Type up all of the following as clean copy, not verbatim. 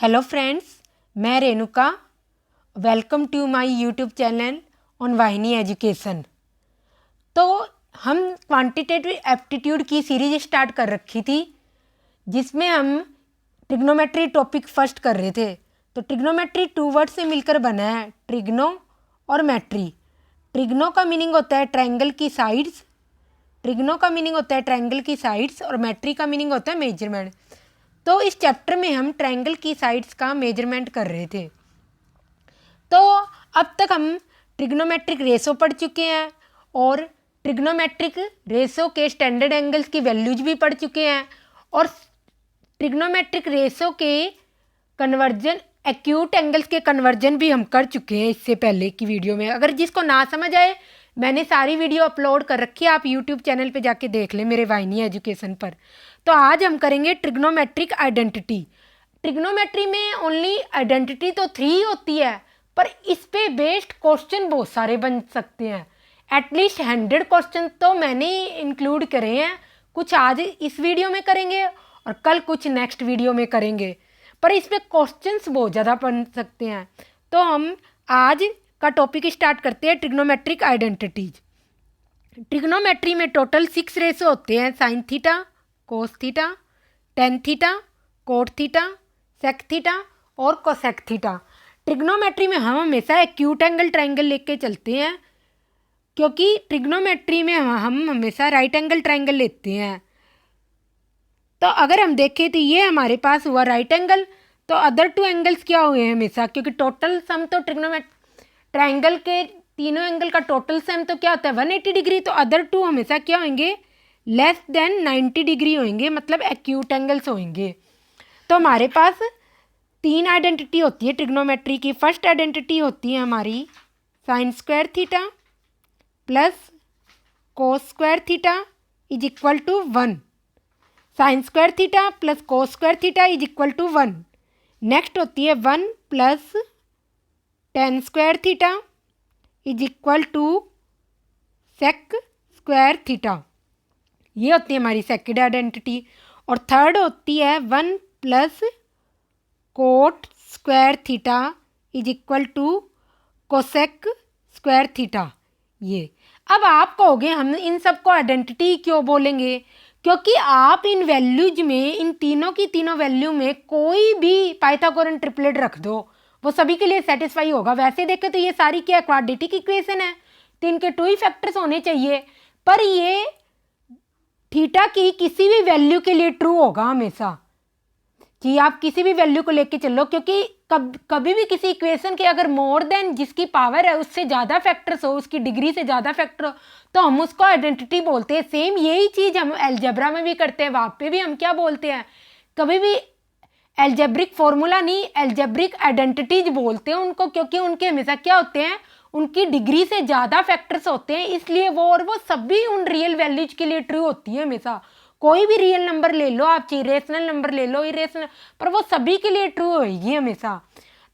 Hello friends, मैं Renuka. Welcome to my YouTube channel on Vahini education. तो हम क्वांटिटेटिव एप्टीट्यूड की सीरीज स्टार्ट कर रखी थी, जिसमें हम ट्रिग्नोमेट्री टॉपिक फर्स्ट कर रहे थे। तो ट्रिग्नोमेट्री टू वर्ड से मिलकर बना है, ट्रिग्नो और मैट्री। ट्रिग्नो का मीनिंग होता है ट्रायंगल की साइड्स, ट्रिग्नो का मीनिंग होता है ट्रायंगल की साइड्स, और मैट्री का मीनिंग होता है मेजरमेंट। तो इस चैप्टर में हम ट्रायंगल की साइड्स का मेजरमेंट कर रहे थे। तो अब तक हम ट्रिग्नोमेट्रिक रेशो पढ़ चुके हैं और ट्रिग्नोमेट्रिक रेशो के स्टैंडर्ड एंगल्स की वैल्यूज भी पढ़ चुके हैं, और ट्रिग्नोमेट्रिक रेशो के कन्वर्जन, एक्यूट एंगल्स के कन्वर्जन भी हम कर चुके हैं इससे पहले की वीडियो में। अगर जिसको ना समझ आए, मैंने सारी वीडियो अपलोड कर रखी है, आप यूट्यूब चैनल पे जाके देख लें मेरे वाहिनी एजुकेशन पर। तो आज हम करेंगे ट्रिग्नोमेट्रिक आइडेंटिटी। ट्रिग्नोमेट्री में ओनली आइडेंटिटी तो 3 होती है, पर इस पे बेस्ड क्वेश्चन बहुत सारे बन सकते हैं। एटलीस्ट 100 क्वेश्चन तो मैंने इंक्लूड करे हैं। कुछ आज इस वीडियो में करेंगे और कल कुछ नेक्स्ट वीडियो में करेंगे, पर इस पे क्वेश्चंस बहुत ज़्यादा बन सकते हैं। तो हम आज का टॉपिक स्टार्ट करते हैं, ट्रिग्नोमेट्रिक आइडेंटिटीज। ट्रिग्नोमेट्री में टोटल 6 रेशो होते हैं, sine theta, cos theta, tan theta, cot theta, sec theta और कोसेक थीटा। ट्रिग्नोमेट्री में हम हमेशा एक्यूट एंगल ट्रायंगल लेके चलते हैं, क्योंकि ट्रिग्नोमेट्री में हम हमेशा राइट एंगल ट्रायंगल लेते हैं। तो अगर हम देखें तो ये हमारे पास हुआ राइट एंगल, तो अदर 2 एंगल्स क्या हुए हैं हमेशा, क्योंकि टोटल सम तो ट्रायंगल के तीनों एंगल का टोटल सम तो क्या होता है 180 डिग्री। तो अदर 2 हमेशा क्या होंगे, लेस देन 90 डिग्री होंगे, मतलब एक्यूट एंगल्स होंगे। तो हमारे पास 3 आइडेंटिटी होती है ट्रिग्नोमेट्री की। फर्स्ट आइडेंटिटी होती है हमारी sine square theta plus cos square theta is equal to 1। Sine square theta plus cos square theta is equal to 1। Next होती है 1 plus tan square theta is equal to sec square theta. ये होती है हमारी second identity. और third होती है 1 plus cot square theta is equal to cosec square theta. ये अब आप कहोगे हम इन सबको आइडेंटिटी क्यों बोलेंगे, क्योंकि आप इन वैल्यूज में, इन तीनों की तीनों वैल्यू में कोई भी पाइथागोरन ट्रिपलेट रख दो, वो सभी के लिए सेटिस्फाई होगा। वैसे देखें तो ये सारी क्या क्वाड्रेटिक इक्वेशन है, तो इनके 2 ही फैक्टर्स होने चाहिए, पर ये थीटा की किसी भी वैल्यू के लिए ट्रू होगा हमेशा कि आप किसी भी वैल्यू को लेके चलो, क्योंकि कभी भी किसी इक्वेशन के अगर मोर देन जिसकी पावर है उससे ज़्यादा फैक्टर्स हो, उसकी डिग्री से ज़्यादा फैक्टर हो, तो हम उसको आइडेंटिटी बोलते हैं। सेम यही चीज़ हम एल्जेब्रा में भी करते हैं, वहाँ पे भी हम क्या बोलते हैं, कभी भी एल्जेब्रिक फॉर्मूला नहीं, एल्जेब्रिक आइडेंटिटीज बोलते हैं उनको, क्योंकि उनके हमेशा क्या होते हैं, उनकी डिग्री से ज़्यादा फैक्टर्स होते हैं, इसलिए वो सभी उन रियल वैल्यूज के लिए ट्रू होती है हमेशा। कोई भी रियल नंबर ले लो आप, चाहे रेशनल नंबर ले लो, इरेशनल, पर वो सभी के लिए ट्रू होगी हमेशा।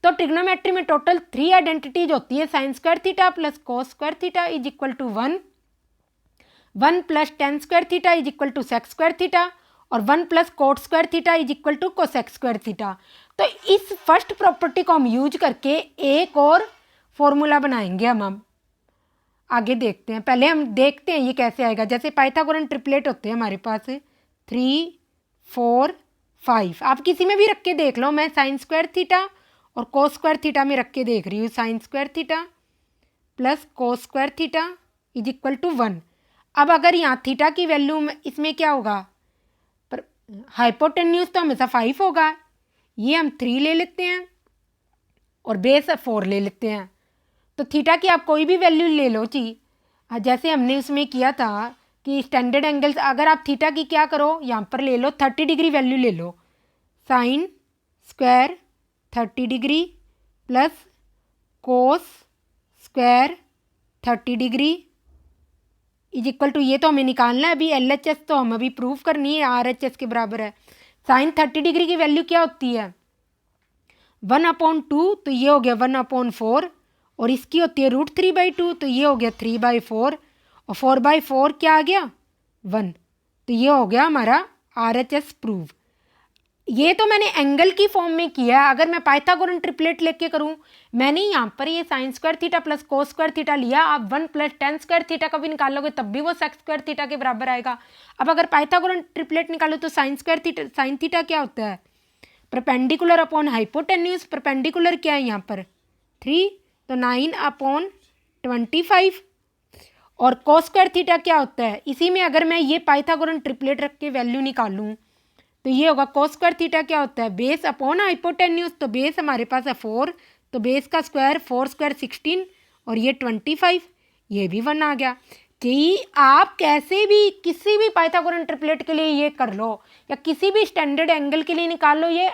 तो ट्रिग्नोमेट्री में टोटल 3 आइडेंटिटीज होती है, sine square theta plus cos square theta is equal to 1, 1 plus tan square theta is equal to sec square theta, और 1 plus cot square theta is equal to cosec square theta. तो इस first property को हम use करके एक और formula बनाएंगे। हम आगे देखते हैं, पहले हम देखते हैं ये कैसे आएगा। जैसे पाइथागोरन ट्रिपलेट होते हैं हमारे पास 3, 4, 5, आप किसी में भी रख के देख लो। मैं साइन स्क्वायर थीटा और कोस स्क्वायर थीटा में रख के देख रही हूँ। Sine square theta plus cos square theta is equal to 1। अब अगर यहाँ थीटा की वैल्यू में इसमें क्या होगा, पर हाइपोटेन्यूज तो हमेशा 5 होगा, ये हम 3 ले लेते हैं और बेस 4 ले लेते हैं। तो थीटा की आप कोई भी वैल्यू ले लो जी, जैसे हमने उसमें किया था कि स्टैंडर्ड एंगल्स, अगर आप थीटा की क्या करो, यहाँ पर ले लो 30 डिग्री वैल्यू ले लो। Sine square 30 degree plus cos square 30 degree is equal to, ये तो हमें निकालना है अभी, LHS तो हम अभी प्रूव करनी है, RHS के बराबर है। साइन 30 डिग्री की वैल्यू क्या होती है 1/2, तो ये हो गया 1/4, और इसकी होती है √3/2, तो ये हो गया 3/4, और 4/4 क्या आ गया 1, तो ये हो गया हमारा RHS प्रूव। ये तो मैंने एंगल की फॉर्म में किया है। अगर मैं पाइथागोरन ट्रिपलेट लेके करूं, मैंने यहाँ पर ये sign square theta plus cos square theta लिया, आप 1 प्लस टेन स्क्वायर थीटा का भी निकालोगे तब भी वो सेक्स स्क्वायर थीटा के बराबर आएगा। अब अगर पाइथागोरन ट्रिपलेट निकालो तो sine square theta, sine theta क्या होता है? Perpendicular upon hypotenuse. परपेंडिकुलर क्या है यहाँ पर? 3, तो 9/25। और कोस स्क्वायर थीटा क्या होता है? इसी में अगर मैं ये पाइथागोरन ट्रिपलेट रख के वैल्यू निकालूं तो ये होगा कोस स्क्वायर थीटा क्या होता है? Base upon hypotenuse. तो बेस हमारे पास है 4, तो बेस का स्क्वायर 4 स्क्वायर 16 और ये 25, ये भी 1 आ गया। कि आप कैसे भी किसी भी पाइथागोरन ट्रिपलेट के लिए ये कर लो या किसी भी स्टैंडर्ड एंगल के लिए निकाल लो, ये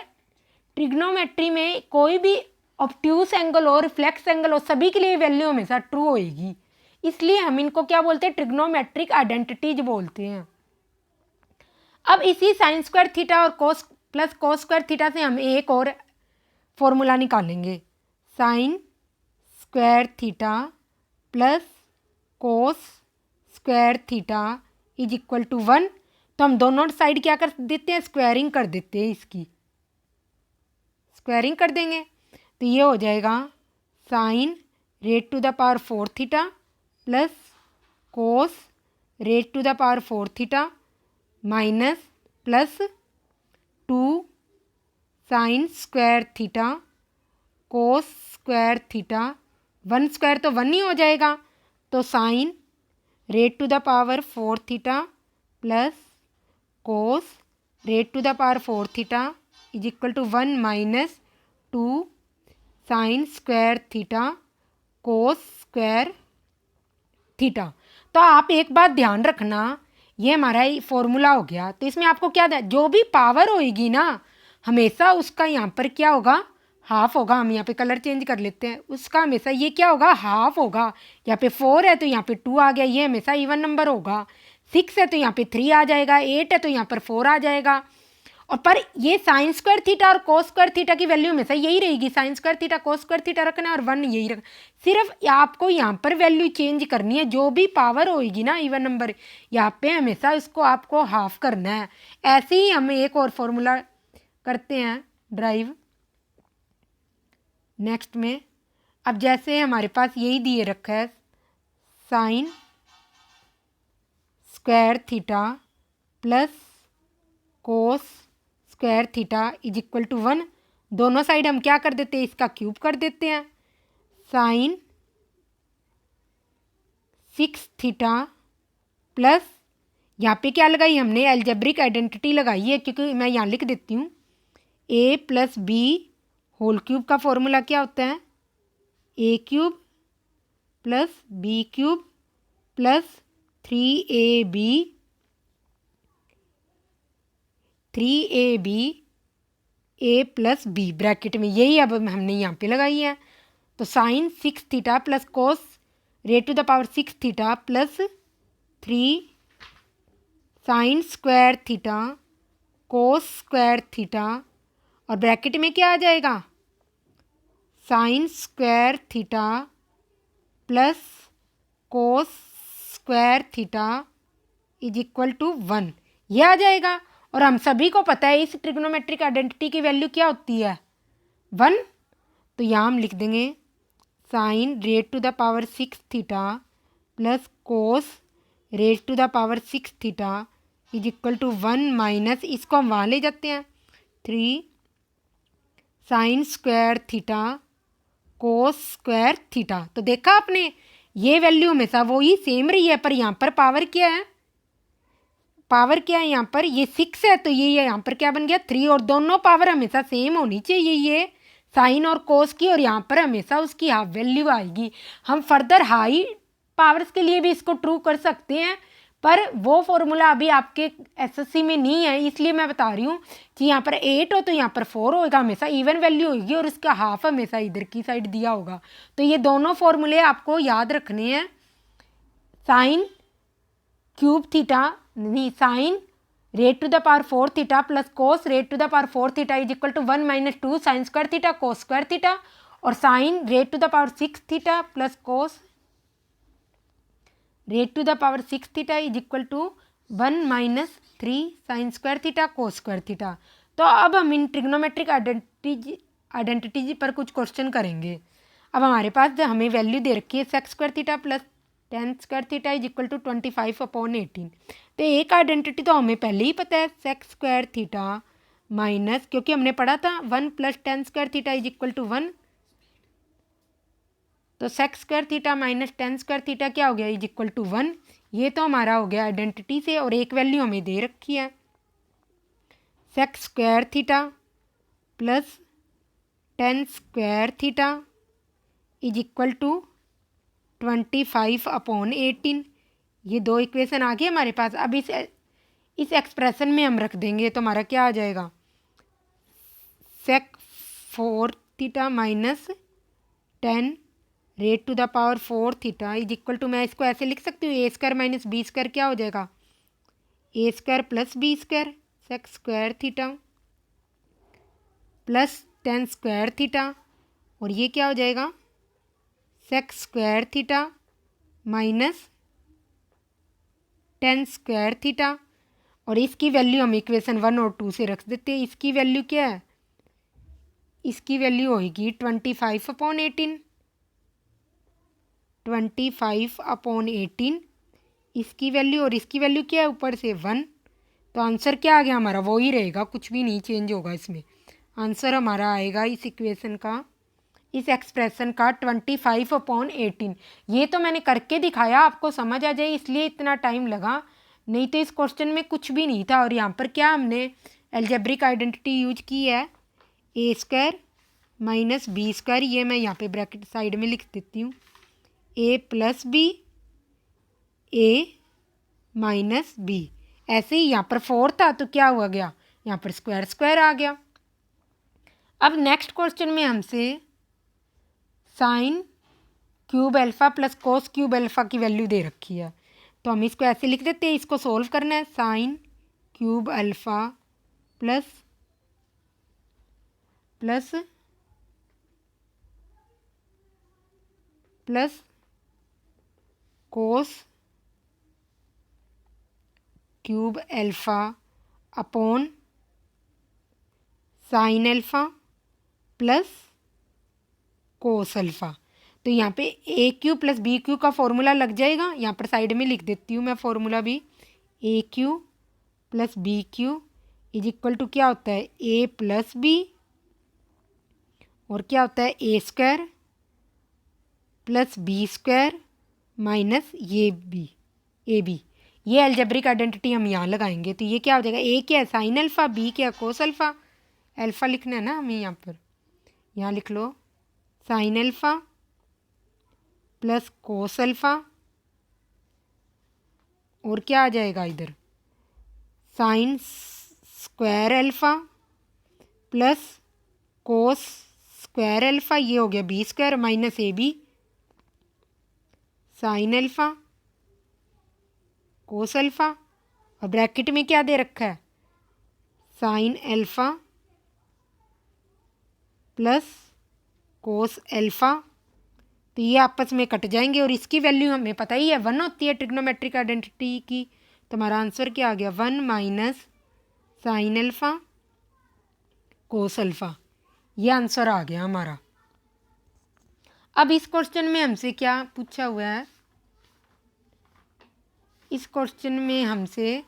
ट्रिग्नोमेट्री में कोई भी ऑब्ट्यूस एंगल हो, रिफ्लेक्स एंगल हो, सभी के लिए वैल्यू हमेशा ट्रू होएगी। इसलिए हम इनको क्या बोलते हैं? ट्रिग्नोमेट्रिक आइडेंटिटीज बोलते हैं। अब इसी साइन स्क्वायर थीटा और cos plus cos square theta से हम एक और फॉर्मूला निकालेंगे। Sine square theta plus cos square theta is equal to 1। तो हम दोनों साइड क्या कर देते हैं? स्क्वायरिंग कर देते हैं, इसकी स्क्वायरिंग कर देंगे। तो ये हो जाएगा sine raised to the power 4 theta plus cos rate to the power 4 theta minus plus 2 sine square theta cos square theta. 1 square तो 1 ही हो जाएगा, तो sine raised to the power 4 theta plus cos rate to the power 4 theta is equal to 1 minus 2 sine square theta cos square theta. तो आप एक बात ध्यान रखना, ये हमारा फॉर्मूला हो गया। तो इसमें आपको क्या जो भी पावर होएगी ना, हमेशा उसका यहाँ पर क्या होगा? हाफ होगा। हम यहाँ पे कलर चेंज कर लेते हैं, उसका हमेशा ये क्या होगा? हाफ होगा। यहाँ पे 4 है तो यहाँ पे 2 आ गया, ये हमेशा इवन नंबर होगा। 6 है तो यहाँ पे 3 आ जाएगा, 8 है तो यहाँ पर 4 आ जाएगा। और पर ये साइन स्क्वायर थीटा और कोस स्क्वायर थीटा की वैल्यू हमेशा यही रहेगी। Sign square theta cos square theta रखना और 1 यही रखना। सिर्फ आपको यहाँ पर वैल्यू चेंज करनी है। जो भी पावर होगी ना इवन नंबर, यहाँ पे हमेशा इसको आपको हाफ करना है। ऐसे ही हम एक और फॉर्मूला करते हैं ड्राइव नेक्स्ट में। अब जैसे हमारे पास यही दिए रखा है sine square theta plus cos square theta is equal to 1। दोनों साइड हम क्या कर देते हैं? इसका क्यूब कर देते हैं। साइन 6 थीटा प्लस यहाँ पे क्या लगाई हमने? एल्जेब्रिक आइडेंटिटी लगाई है, क्योंकि मैं यहाँ लिख देती हूँ a plus B whole cube का फॉर्मूला क्या होता है? a cube plus B cube plus 3ab a plus B bracket में, यही अब हमने यहाँ पे लगाई है। तो sine 6 theta plus cos rate to the power 6 theta plus 3 sine square theta cos square theta, और ब्रैकेट में क्या आ जाएगा? Sine square theta plus cos square theta is equal to 1, ये आ जाएगा। और हम सभी को पता है इस ट्रिग्नोमेट्रिक आइडेंटिटी की वैल्यू क्या होती है? 1। तो यहाँ हम लिख देंगे sine raised to the power 6 theta plus cos rate to the power 6 theta is equal to 1 minus, इसको हम वहाँ ले जाते हैं, 3 sine square theta cos square theta. तो देखा आपने, ये वैल्यू हमेशा वो ही सेम रही है, पर यहाँ पर पावर क्या है? पावर क्या है यहाँ पर? ये 6 है तो ये यहाँ पर क्या बन गया? 3। और दोनों पावर हमेशा सेम होनी चाहिए, ये साइन और कोस की, और यहाँ पर हमेशा उसकी हाफ वैल्यू आएगी। हम फर्दर हाई पावर्स के लिए भी इसको ट्रू कर सकते हैं, पर वो फॉर्मूला अभी आपके एसएससी में नहीं है, इसलिए मैं बता रही हूँ कि यहाँ पर 8 हो तो यहाँ पर 4 होगा, हमेशा इवन वैल्यू होगी, और इसका हाफ हमेशा इधर की साइड दिया होगा। तो ये दोनों फॉर्मूले आपको याद रखने हैं। साइन क्यूब थीटा नहीं, sine raised to the power 4 theta plus cos rate to the power 4 theta is equal to 1 minus 2 sine square theta cos square theta, और sine raised to the power 6 theta plus cos rate to the power 6 theta is equal to 1 minus 3 sine square theta cos square theta. तो अब हम इन trigonometric identities पर कुछ question करेंगे। अब हमारे पास हमें वैल्यू दे रखी है sec square theta plus tan square theta is equal to 25/18। तो एक आइडेंटिटी तो हमें पहले ही पता है, सेक्स स्क्वायर थीटा माइनस, क्योंकि हमने पढ़ा था 1 + tan square theta is equal to 1। तो sec square theta minus tan square theta क्या हो गया, इज इक्वल टू 1। ये तो हमारा हो गया आइडेंटिटी से, और एक वैल्यू हमें दे रखी है sec square theta plus tan square theta is equal to 25/18। ये दो इक्वेशन आ गई हमारे पास। अब इस एक्सप्रेशन में हम रख देंगे तो हमारा क्या आ जाएगा, sec 4 theta minus 10 raised to the power 4 theta is equal to, मैं इसको ऐसे लिख सकती हूँ, A square minus B square क्या हो जाएगा, A square plus B square sec square theta plus 10 square theta, और ये क्या हो जाएगा sec square theta minus 10 square theta. और इसकी वैल्यू हम इक्वेशन 1 और 2 से रख देते हैं। इसकी वैल्यू क्या है, इसकी वैल्यू होगी 25/18, 25/18 इसकी वैल्यू, और इसकी वैल्यू क्या है ऊपर से 1। तो आंसर क्या आ गया हमारा, वो ही रहेगा, कुछ भी नहीं चेंज होगा इसमें। आंसर हमारा आएगा इस इक्वेशन का, इस एक्सप्रेशन का 25/18। ये तो मैंने करके दिखाया, आपको समझ आ जाए इसलिए इतना टाइम लगा, नहीं तो इस क्वेश्चन में कुछ भी नहीं था। और यहाँ पर क्या हमने एल्जेब्रिक आइडेंटिटी यूज की है, A square minus B square, ये मैं यहाँ पे ब्रैकेट साइड में लिख देती हूँ, ए plus B A minus B. ऐसे ही यहाँ पर 4 था तो क्या हुआ गया, यहाँ पर स्क्वायर स्क्वायर आ गया। अब नेक्स्ट क्वेश्चन में हमसे sine cube alpha plus cos cube alpha की वैल्यू दे रखी है, तो हम इसको ऐसे लिख देते हैं, इसको सोल्व करना है, sine cube alpha plus plus plus cos cube alpha upon sine alpha plus cos alpha. तो यहाँ पे ए क्यू प्लस बी क्यू का फॉर्मूला लग जाएगा, यहाँ पर साइड में लिख देती हूँ मैं फॉर्मूला भी, A cube plus B cube is equal to क्या होता है, ए प्लस बी, और क्या होता है A square plus B square minus ये बी, ए बी। ये एल्जेब्रिक आइडेंटिटी हम यहाँ लगाएंगे, तो ये क्या हो जाएगा, ए क्या है साइन अल्फ़ा, बी क्या है कोस अल्फ़ा। अल्फ़ा लिखना है ना हमें यहाँ पर, यहाँ लिख लो sine alpha plus cos alpha, और क्या आ जाएगा इधर sine square alpha plus cos square alpha, ये हो गया B square minus A B, sine alpha cos alpha, और ब्रैकेट में क्या दे रखा है sine alpha plus cos alpha. तो ये आपस में कट जाएंगे, और इसकी वैल्यू हमें पता ही है 1 होती है ट्रिग्नोमेट्रिक आइडेंटिटी की। तो हमारा आंसर क्या आ गया, 1 minus sign alpha cos alpha, ये आंसर आ गया हमारा। अब इस क्वेश्चन में हमसे क्या पूछा हुआ है, इस क्वेश्चन में हमसे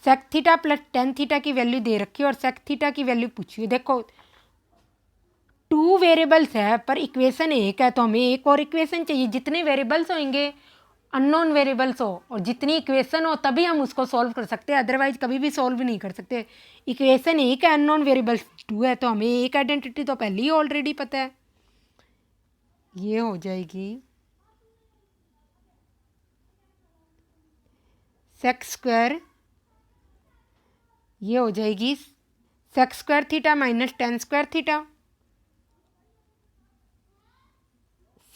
sec theta plus tan theta की वैल्यू दे रखी है और सेक थीटा की वैल्यू पूछी है। देखो 2 वेरिएबल्स है पर इक्वेशन एक है, तो हमें एक और इक्वेशन चाहिए। जितने वेरिएबल्स होंगे अननोन वेरिएबल्स हो और जितनी इक्वेशन हो तभी हम उसको सॉल्व कर सकते हैं, अदरवाइज कभी भी सॉल्व नहीं कर सकते। इक्वेशन एक है, अननोन वेरिएबल्स 2 है, तो हमें एक आइडेंटिटी तो पहले ही ऑलरेडी पता है, ये हो जाएगी सेक स्क्वायर, ये हो जाएगी sec square theta minus tan square theta,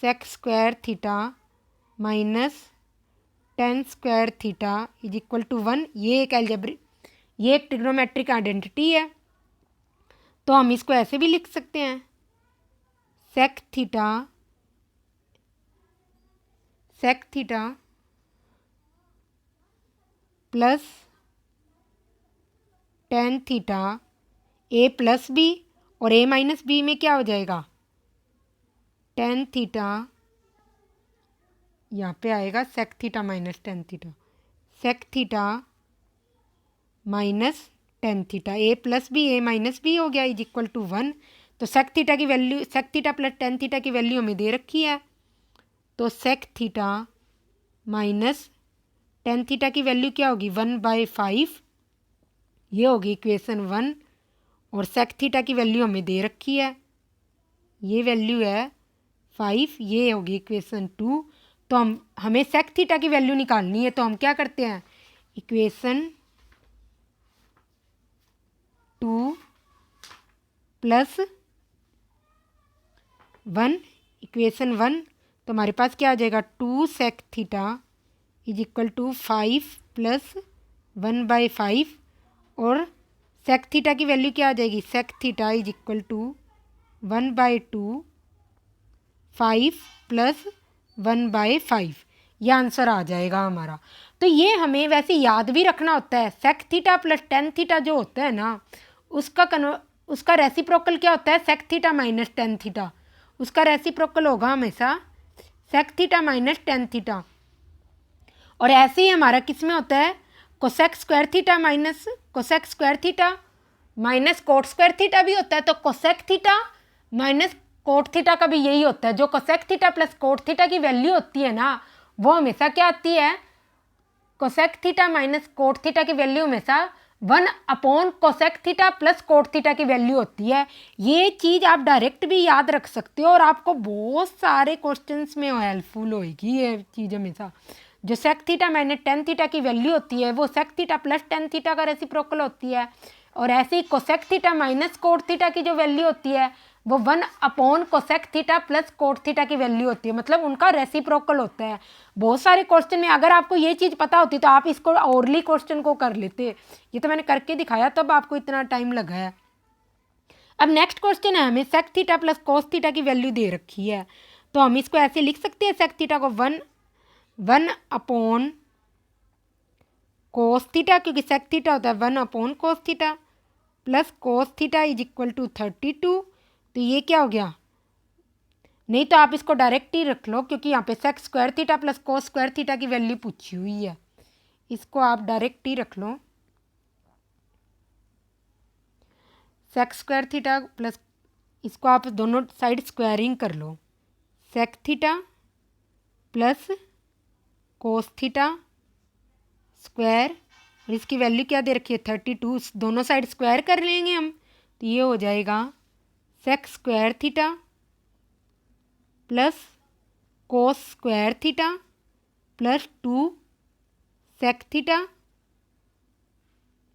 sec square theta minus tan square theta is equal to 1। ये एक एल्जेब्रिक, ये एक ट्रिग्नोमेट्रिक आइडेंटिटी है, तो हम इसको ऐसे भी लिख सकते हैं sec theta plus tan theta A plus B और ए माइनस बी में क्या हो जाएगा टेन थीटा, यहाँ पे आएगा sec theta minus tan theta, sec theta minus tan theta, A plus B A minus B हो गया इज इक्वल टू 1। तो सेक थीटा की value, sec theta plus tan theta की वैल्यू हमें दे रखी है, तो sec theta minus tan theta की वैल्यू क्या होगी 1/5, ये होगी इक्वेशन 1। और सेक थीटा की वैल्यू हमें दे रखी है, ये वैल्यू है 5, ये होगी इक्वेशन 2। तो हमें सेक थीटा की वैल्यू निकालनी है, तो हम क्या करते हैं इक्वेशन 2 प्लस 1, इक्वेशन 1, तो हमारे पास क्या आ जाएगा 2 sec theta is equal to 5 plus 1/5, और सेक थीटा की वैल्यू क्या आ जाएगी sec theta is equal to 1/2 5 plus 1/5, यह आंसर आ जाएगा हमारा। तो ये हमें वैसे याद भी रखना होता है, sec theta plus tan theta जो होता है ना, उसका रेसिप्रोकल क्या होता है sec theta minus tan theta, उसका रेसिप्रोकल होगा हमेशा sec theta minus tan theta. और ऐसे ही हमारा किस में होता है cosec square theta minus cosec square theta minus cot square theta भी होता है, तो cosec theta minus cot theta का भी यही होता है। जो cosec theta plus cot theta की वैल्यू होती है ना, वो हमेशा क्या आती है cosec theta minus cot theta की वैल्यू हमेशा 1 cosec theta plus cot theta की वैल्यू होती है। ये चीज़ आप डायरेक्ट भी याद रख सकते हो और आपको बहुत सारे क्वेश्चंस में हेल्पफुल होगी ये चीज़ हमेशा। जो sec theta minus tan theta की वैल्यू होती है वो sec theta plus tan theta का रेसिप्रोकल होती है, और ऐसे ही cosec theta minus cot theta की जो वैल्यू होती है वो 1 cosec theta plus cot theta की वैल्यू होती है, मतलब उनका रेसिप्रोकल होता है। बहुत सारे क्वेश्चन में अगर आपको ये चीज़ पता होती तो आप इसको ओरली क्वेश्चन को कर लेते, ये तो मैंने करके दिखाया तब आपको इतना टाइम लगा है। अब नेक्स्ट क्वेश्चन है, हमें sec theta plus cos theta की वैल्यू दे रखी है, तो हम इसको ऐसे लिख सकते हैं सेक थीटा को 1 कोस थीटा, क्योंकि सेक थीटा होता है 1 cos theta plus cos theta is equal to 32। तो ये क्या हो गया, नहीं तो आप इसको डायरेक्ट ही रख लो, क्योंकि यहाँ पे sec square theta plus cos square theta की वैल्यू पूछी हुई है, इसको आप डायरेक्ट ही रख लो। सेक स्क्वायर थीटा प्लस, इसको आप दोनों साइड स्क्वायरिंग कर लो, sec theta plus cos theta square, और इसकी वैल्यू क्या दे रखी है 32, दोनों साइड स्क्वायर कर लेंगे हम, तो ये हो जाएगा sec square theta plus cos square theta plus 2 sec theta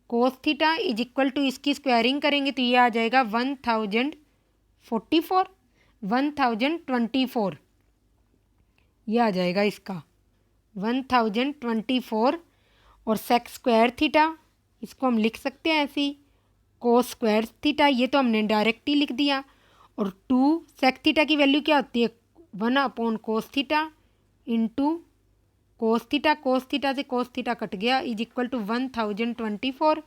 cos theta is equal to, इसकी स्क्वायरिंग करेंगे तो ये आ जाएगा 1024 ये आ जाएगा इसका 1024। और सेक स्क्वायर थीटा इसको हम लिख सकते हैं ऐसे ही, कोस स्क्वायर थीटा ये तो हमने डायरेक्ट ही लिख दिया, और 2 सेक थीटा की वैल्यू क्या होती है 1/कोस थीटा इंटू कोस थीटा से कोस थीटा कट गया इज इक्वल टू 1024।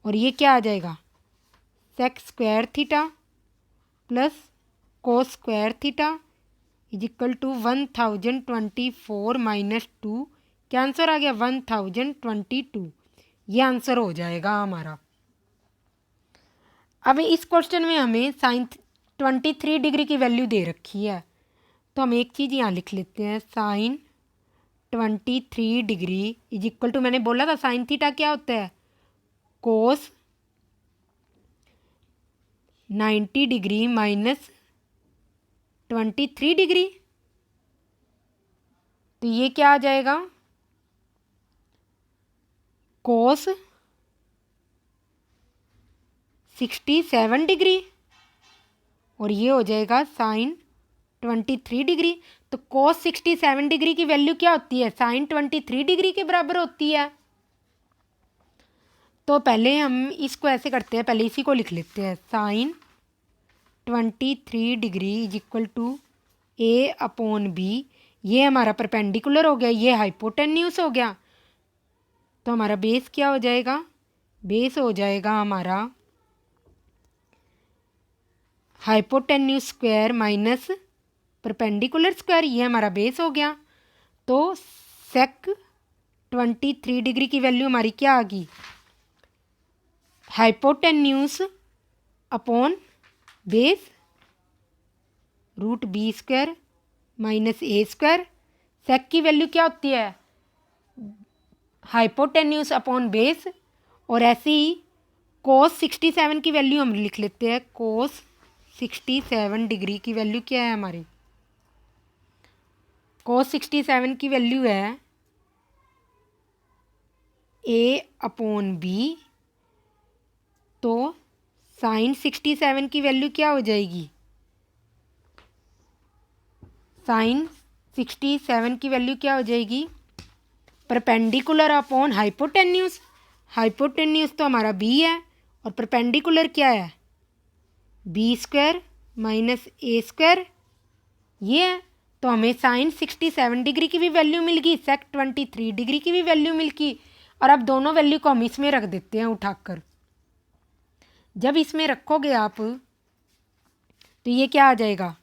और ये क्या आ जाएगा sec square theta plus cos square theta is equal to 1024 minus 2, क्या आंसर आ गया 1022, ये आंसर हो जाएगा हमारा। अब इस क्वेश्चन में हमें साइन 23 डिग्री की वैल्यू दे रखी है, तो हम एक चीज़ यहाँ लिख लेते हैं, sine 23 degree is equal to, मैंने बोला था साइन थीटा क्या होता है कोस 90 डिग्री माइनस 23 डिग्री, तो ये क्या आ जाएगा कोस 67 डिग्री, और ये हो जाएगा साइन 23 डिग्री। तो कोस 67 डिग्री की वैल्यू क्या होती है साइन 23 डिग्री के बराबर होती है। तो पहले हम इसको ऐसे करते हैं, पहले इसी को लिख लेते हैं, sine 23 degree is equal to A/B, ये हमारा परपेंडिकुलर हो गया, ये हाइपोटेन्यूस हो गया, तो हमारा बेस क्या हो जाएगा, बेस हो जाएगा हमारा hypotenuse square minus perpendicular square, ये हमारा बेस हो गया। तो सेक 23 डिग्री की वैल्यू हमारी क्या आ गई, hypotenuse upon base root B square minus A square. Sec की वैल्यू क्या होती है, हाइपोटेन्यूज अपॉन बेस। और ऐसे ही कोस 67 की वैल्यू हम लिख लेते हैं, कोस 67 डिग्री की वैल्यू क्या है हमारी, कोस 67 की वैल्यू है ए अपॉन बी। तो साइन 67 की वैल्यू क्या हो जाएगी, साइन 67 की वैल्यू क्या हो जाएगी, परपेंडिकुलर अपॉन हाइपोटेन्यूज। हाइपोटेन्यूज तो हमारा बी है और परपेंडिकुलर क्या है, B square minus A square, ये है। तो हमें साइन 67 डिग्री की भी वैल्यू मिल गई, सेक 23 डिग्री की भी वैल्यू मिल गई। और अब दोनों वैल्यू को हम इसमें रख देते हैं उठाकर। जब इसमें रखोगे आप तो ये क्या आ जाएगा,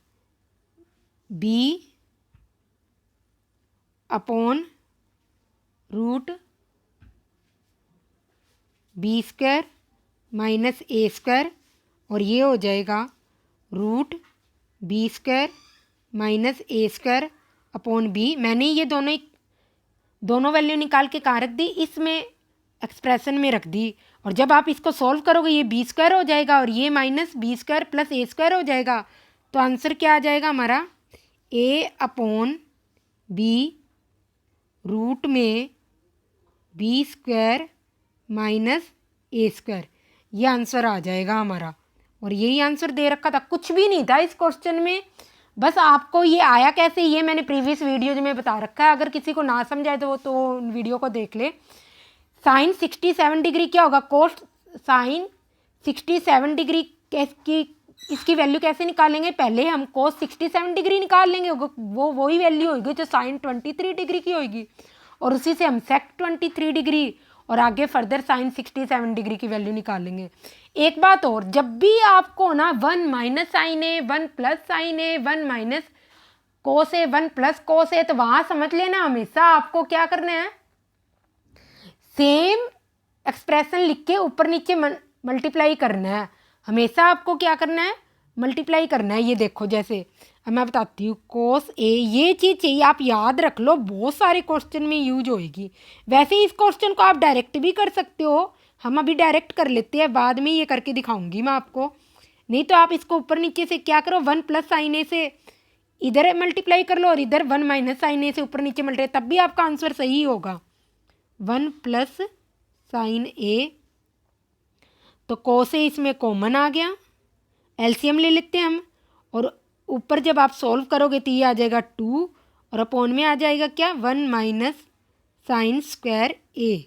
B upon root B square minus A square, और ये हो जाएगा root B square minus A square upon B. मैंने ये दोनों वैल्यू निकाल के कहाँ रख दी, इसमें एक्सप्रेशन में रख दी। और जब आप इसको सॉल्व करोगे ये बी स्क्वायर हो जाएगा और ये minus B square plus A square हो जाएगा। तो आंसर क्या आ जाएगा हमारा, ए अपॉन बी रूट में B square minus A square, ये आंसर आ जाएगा हमारा। और यही आंसर दे रखा था, कुछ भी नहीं था इस क्वेश्चन में। बस आपको ये आया कैसे, ये मैंने प्रीवियस वीडियो में बता रखा है। अगर किसी को ना समझाए तो वो तो वीडियो को देख ले। साइन 67 डिग्री क्या होगा, कोस साइन 67 डिग्री की इसकी वैल्यू कैसे निकालेंगे, पहले हम कोस 67 डिग्री निकाल लेंगे, वो वही वैल्यू होगी जो साइन 23 डिग्री की होगी। और उसी से हम सेक 23 डिग्री और आगे फर्दर साइन 67 डिग्री की वैल्यू निकालेंगे। एक बात और, जब भी आपको ना 1 माइनस साइन ए, 1 प्लस साइन ए, 1 माइनस कोस ए, 1 प्लस कोस ए, तो वहां समझ लेना हमेशा आपको क्या करना है, सेम एक्सप्रेशन लिख के ऊपर नीचे मल्टीप्लाई करना है। हमेशा आपको क्या करना है, मल्टीप्लाई करना है। ये देखो, जैसे अब मैं बताती हूँ, कोस ए, ये चीज़ चाहिए आप याद रख लो, बहुत सारे क्वेश्चन में यूज होएगी। वैसे ही इस क्वेश्चन को आप डायरेक्ट भी कर सकते हो, हम अभी डायरेक्ट कर लेते हैं, बाद में ये करके दिखाऊंगी मैं आपको। नहीं तो आप इसको ऊपर नीचे से क्या करो, 1 प्लस साइन ए से इधर मल्टीप्लाई कर लो और इधर 1 माइनस साइन ए से ऊपर नीचे मल्टीप्लाई, तब भी आपका आंसर सही होगा। 1 प्लस साइन ए, तो कोस ए इसमें कॉमन आ गया, एलसीएम ले लेते हैं हम। और ऊपर जब आप सॉल्व करोगे तो ये आ जाएगा 2 और अपॉन में आ जाएगा क्या, 1 माइनस साइन स्क्वायर ए।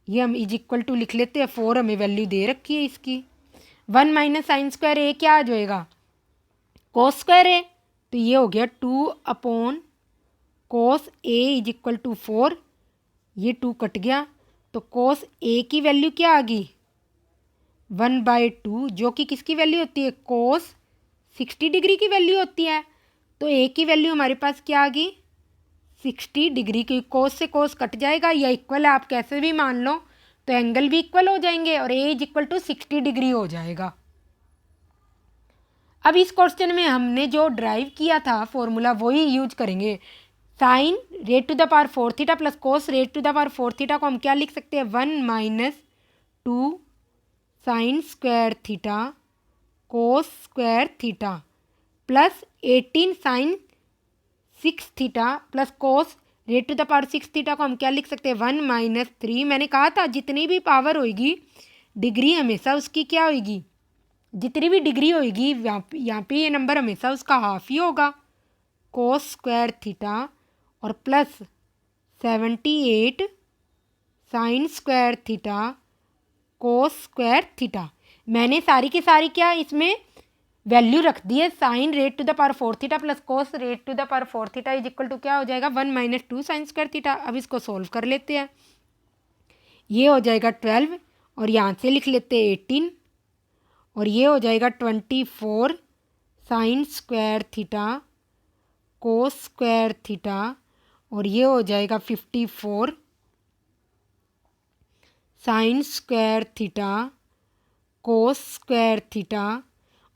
ये हम इज इक्वल टू लिख लेते हैं, 4 हमें वैल्यू दे रखी है इसकी। 1 माइनस साइन स्क्वायर ए क्या आ जाएगा, कोस स्क्वायर ए, तो ये हो गया 2 upon cos A is equal to 4। ये 2 कट गया, तो कोस ए की वैल्यू क्या आ गई, 1/2, जो कि किसकी वैल्यू होती है, कोस 60 डिग्री की वैल्यू होती है। तो ए की वैल्यू हमारे पास क्या आ गई, 60 डिग्री की। कोस से कोस कट जाएगा, या इक्वल है आप कैसे भी मान लो, तो एंगल भी इक्वल हो जाएंगे और ए इज इक्वल टू 60 डिग्री हो जाएगा। अब इस क्वेश्चन में हमने जो ड्राइव किया था फॉर्मूला वही यूज करेंगे। Sine raised to the power 4 theta plus cos rate to the power 4 theta को हम क्या लिख सकते हैं, 1 minus 2 sine square theta cos square theta plus 18 sine 6 theta plus cos rate to the power 6 theta को हम क्या लिख सकते हैं, 1 माइनस 3। मैंने कहा था जितनी भी पावर होगी डिग्री हमेशा उसकी क्या होगी, जितनी भी डिग्री होगी यहाँ पे ये नंबर हमेशा उसका हाफ ही होगा, कोस स्क्वायर थीटा और plus 78 sign square theta cos square theta. मैंने सारी की सारी क्या इसमें वैल्यू रख दी है, sine raised to the power 4 theta plus cos rate to the power 4 theta is equal to क्या हो जाएगा, 1 माइनस 2 साइन स्क्वायर थीटा। अब इसको सोल्व कर लेते हैं, ये हो जाएगा 12 और यहाँ से लिख लेते हैं 18 और ये हो जाएगा 24 sign square theta cos square theta, और ये हो जाएगा 54 sign square theta cos square theta,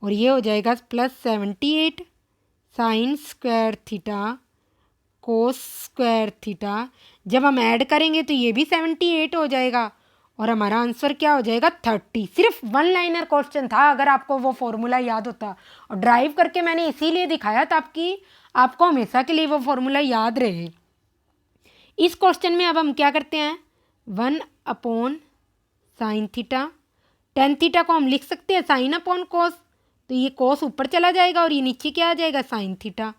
और ये हो जाएगा plus 78 sign square theta cos square theta. जब हम ऐड करेंगे तो ये भी 78 हो जाएगा और हमारा आंसर क्या हो जाएगा 30। सिर्फ वन लाइनर क्वेश्चन था, अगर आपको वो फॉर्मूला याद होता। और ड्राइव करके मैंने इसीलिए दिखाया था आपको हमेशा के लिए वो फॉर्मूला याद रहे। इस क्वेश्चन में अब हम क्या करते हैं, 1 साइन थीटा, टेन थीटा को हम लिख सकते हैं साइन अपॉन कोस, तो ये कोस ऊपर चला जाएगा और ये नीचे क्या आ जाएगा साइन थीटा।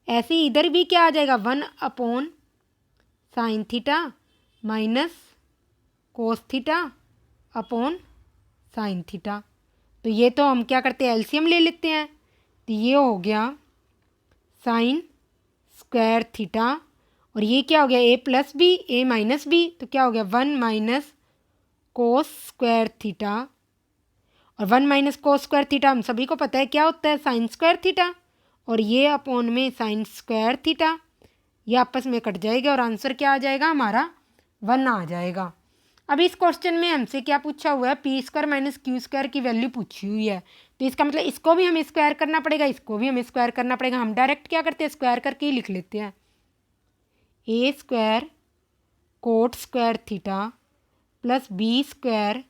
ऐसे ही इधर भी क्या आ जाएगा 1 sign theta minus cos theta upon sine theta. तो ये तो हम क्या करते हैं एलसीएम ले लेते हैं, तो ये हो गया साइन स्क्वायर थीटा, और ये क्या हो गया ए plus B A minus B, तो क्या हो गया 1 माइनस कोस स्क्वायर थीटा, और 1 माइनस कोस स्क्वायर थीटा हम सभी को पता है क्या होता है साइन स्क्वायर थीटा, और ये अपॉन में साइन स्क्वायर थीटा, ये आपस में कट जाएगा और आंसर क्या आ जाएगा हमारा 1 आ जाएगा। अब इस क्वेश्चन में हमसे क्या पूछा हुआ है, P square minus Q square की वैल्यू पूछी हुई है, तो इसका मतलब इसको भी हमें स्क्वायर करना पड़ेगा, इसको भी हमें स्क्वायर करना पड़ेगा। हम डायरेक्ट क्या करते हैं स्क्वायर करके ही लिख लेते हैं, A square cot square theta plus B square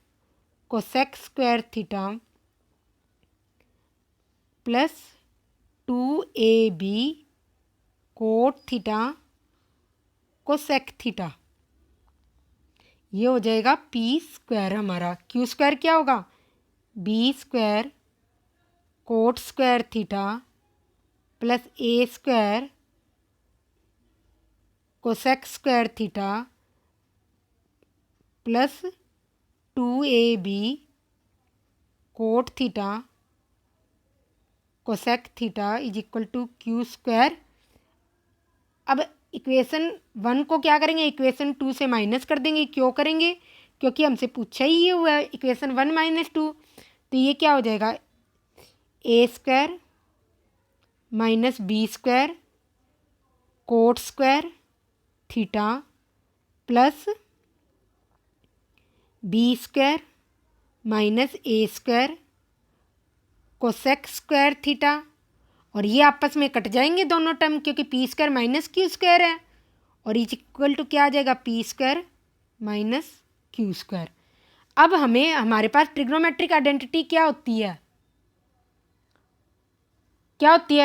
cosec square theta plus 2ab cot theta cosec theta, ये हो जाएगा पी स्क्वायर हमारा। क्यू स्क्वायर क्या होगा, B square cot square theta plus A square cosec square theta plus 2ab cot theta cosec theta is equal to Q square. अब equation 1 को क्या करेंगे, इक्वेशन 2 से माइनस कर देंगे। क्यों करेंगे, क्योंकि हमसे पूछा ही ये हुआ है इक्वेशन 1 माइनस 2, तो ये क्या हो जाएगा A square minus B square cot square theta plus B square minus A square cosec square theta, और ये आपस में कट जाएंगे दोनों टर्म, क्योंकि P square minus Q square है, और इज इक्वल टू क्या आ जाएगा P square minus Q square. अब हमारे पास ट्रिग्नोमेट्रिक आइडेंटिटी क्या होती है,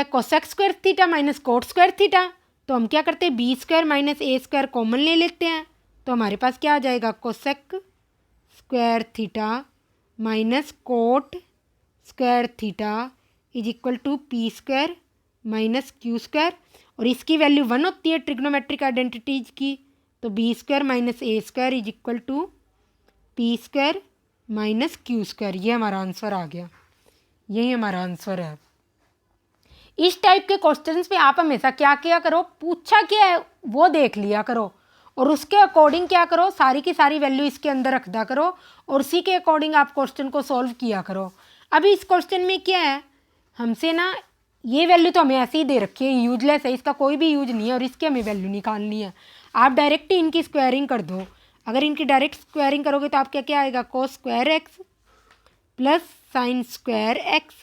cosec square theta minus cot square theta, तो हम क्या करते हैं B square minus A square common ले लेते हैं, तो हमारे पास क्या आ जाएगा cosec square theta minus cot square theta is equal to P square minus Q square, और इसकी वैल्यू 1 होती है ट्रिग्नोमेट्रिक आइडेंटिटीज की, तो B square minus A square is equal to P square minus Q square. ये हमारा answer आ गया, यही हमारा आंसर है। इस टाइप के क्वेश्चंस में आप हमेशा क्या किया करो, पूछा क्या है वो देख लिया करो, और उसके अकॉर्डिंग क्या करो सारी की सारी वैल्यू इसके अंदर रख दिया करो, और उसी के अकॉर्डिंग आप क्वेश्चन को सॉल्व किया करो। अभी इस क्वेश्चन में क्या है, हमसे ना ये वैल्यू तो हमें ऐसे ही दे रखी है, यूजलेस है, इसका कोई भी यूज नहीं है, और इसकी हमें वैल्यू निकालनी है। आप डायरेक्ट ही इनकी स्क्वायरिंग कर दो। अगर इनकी डायरेक्ट स्क्वायरिंग करोगे तो आप क्या क्या आएगा cos square x plus sine square x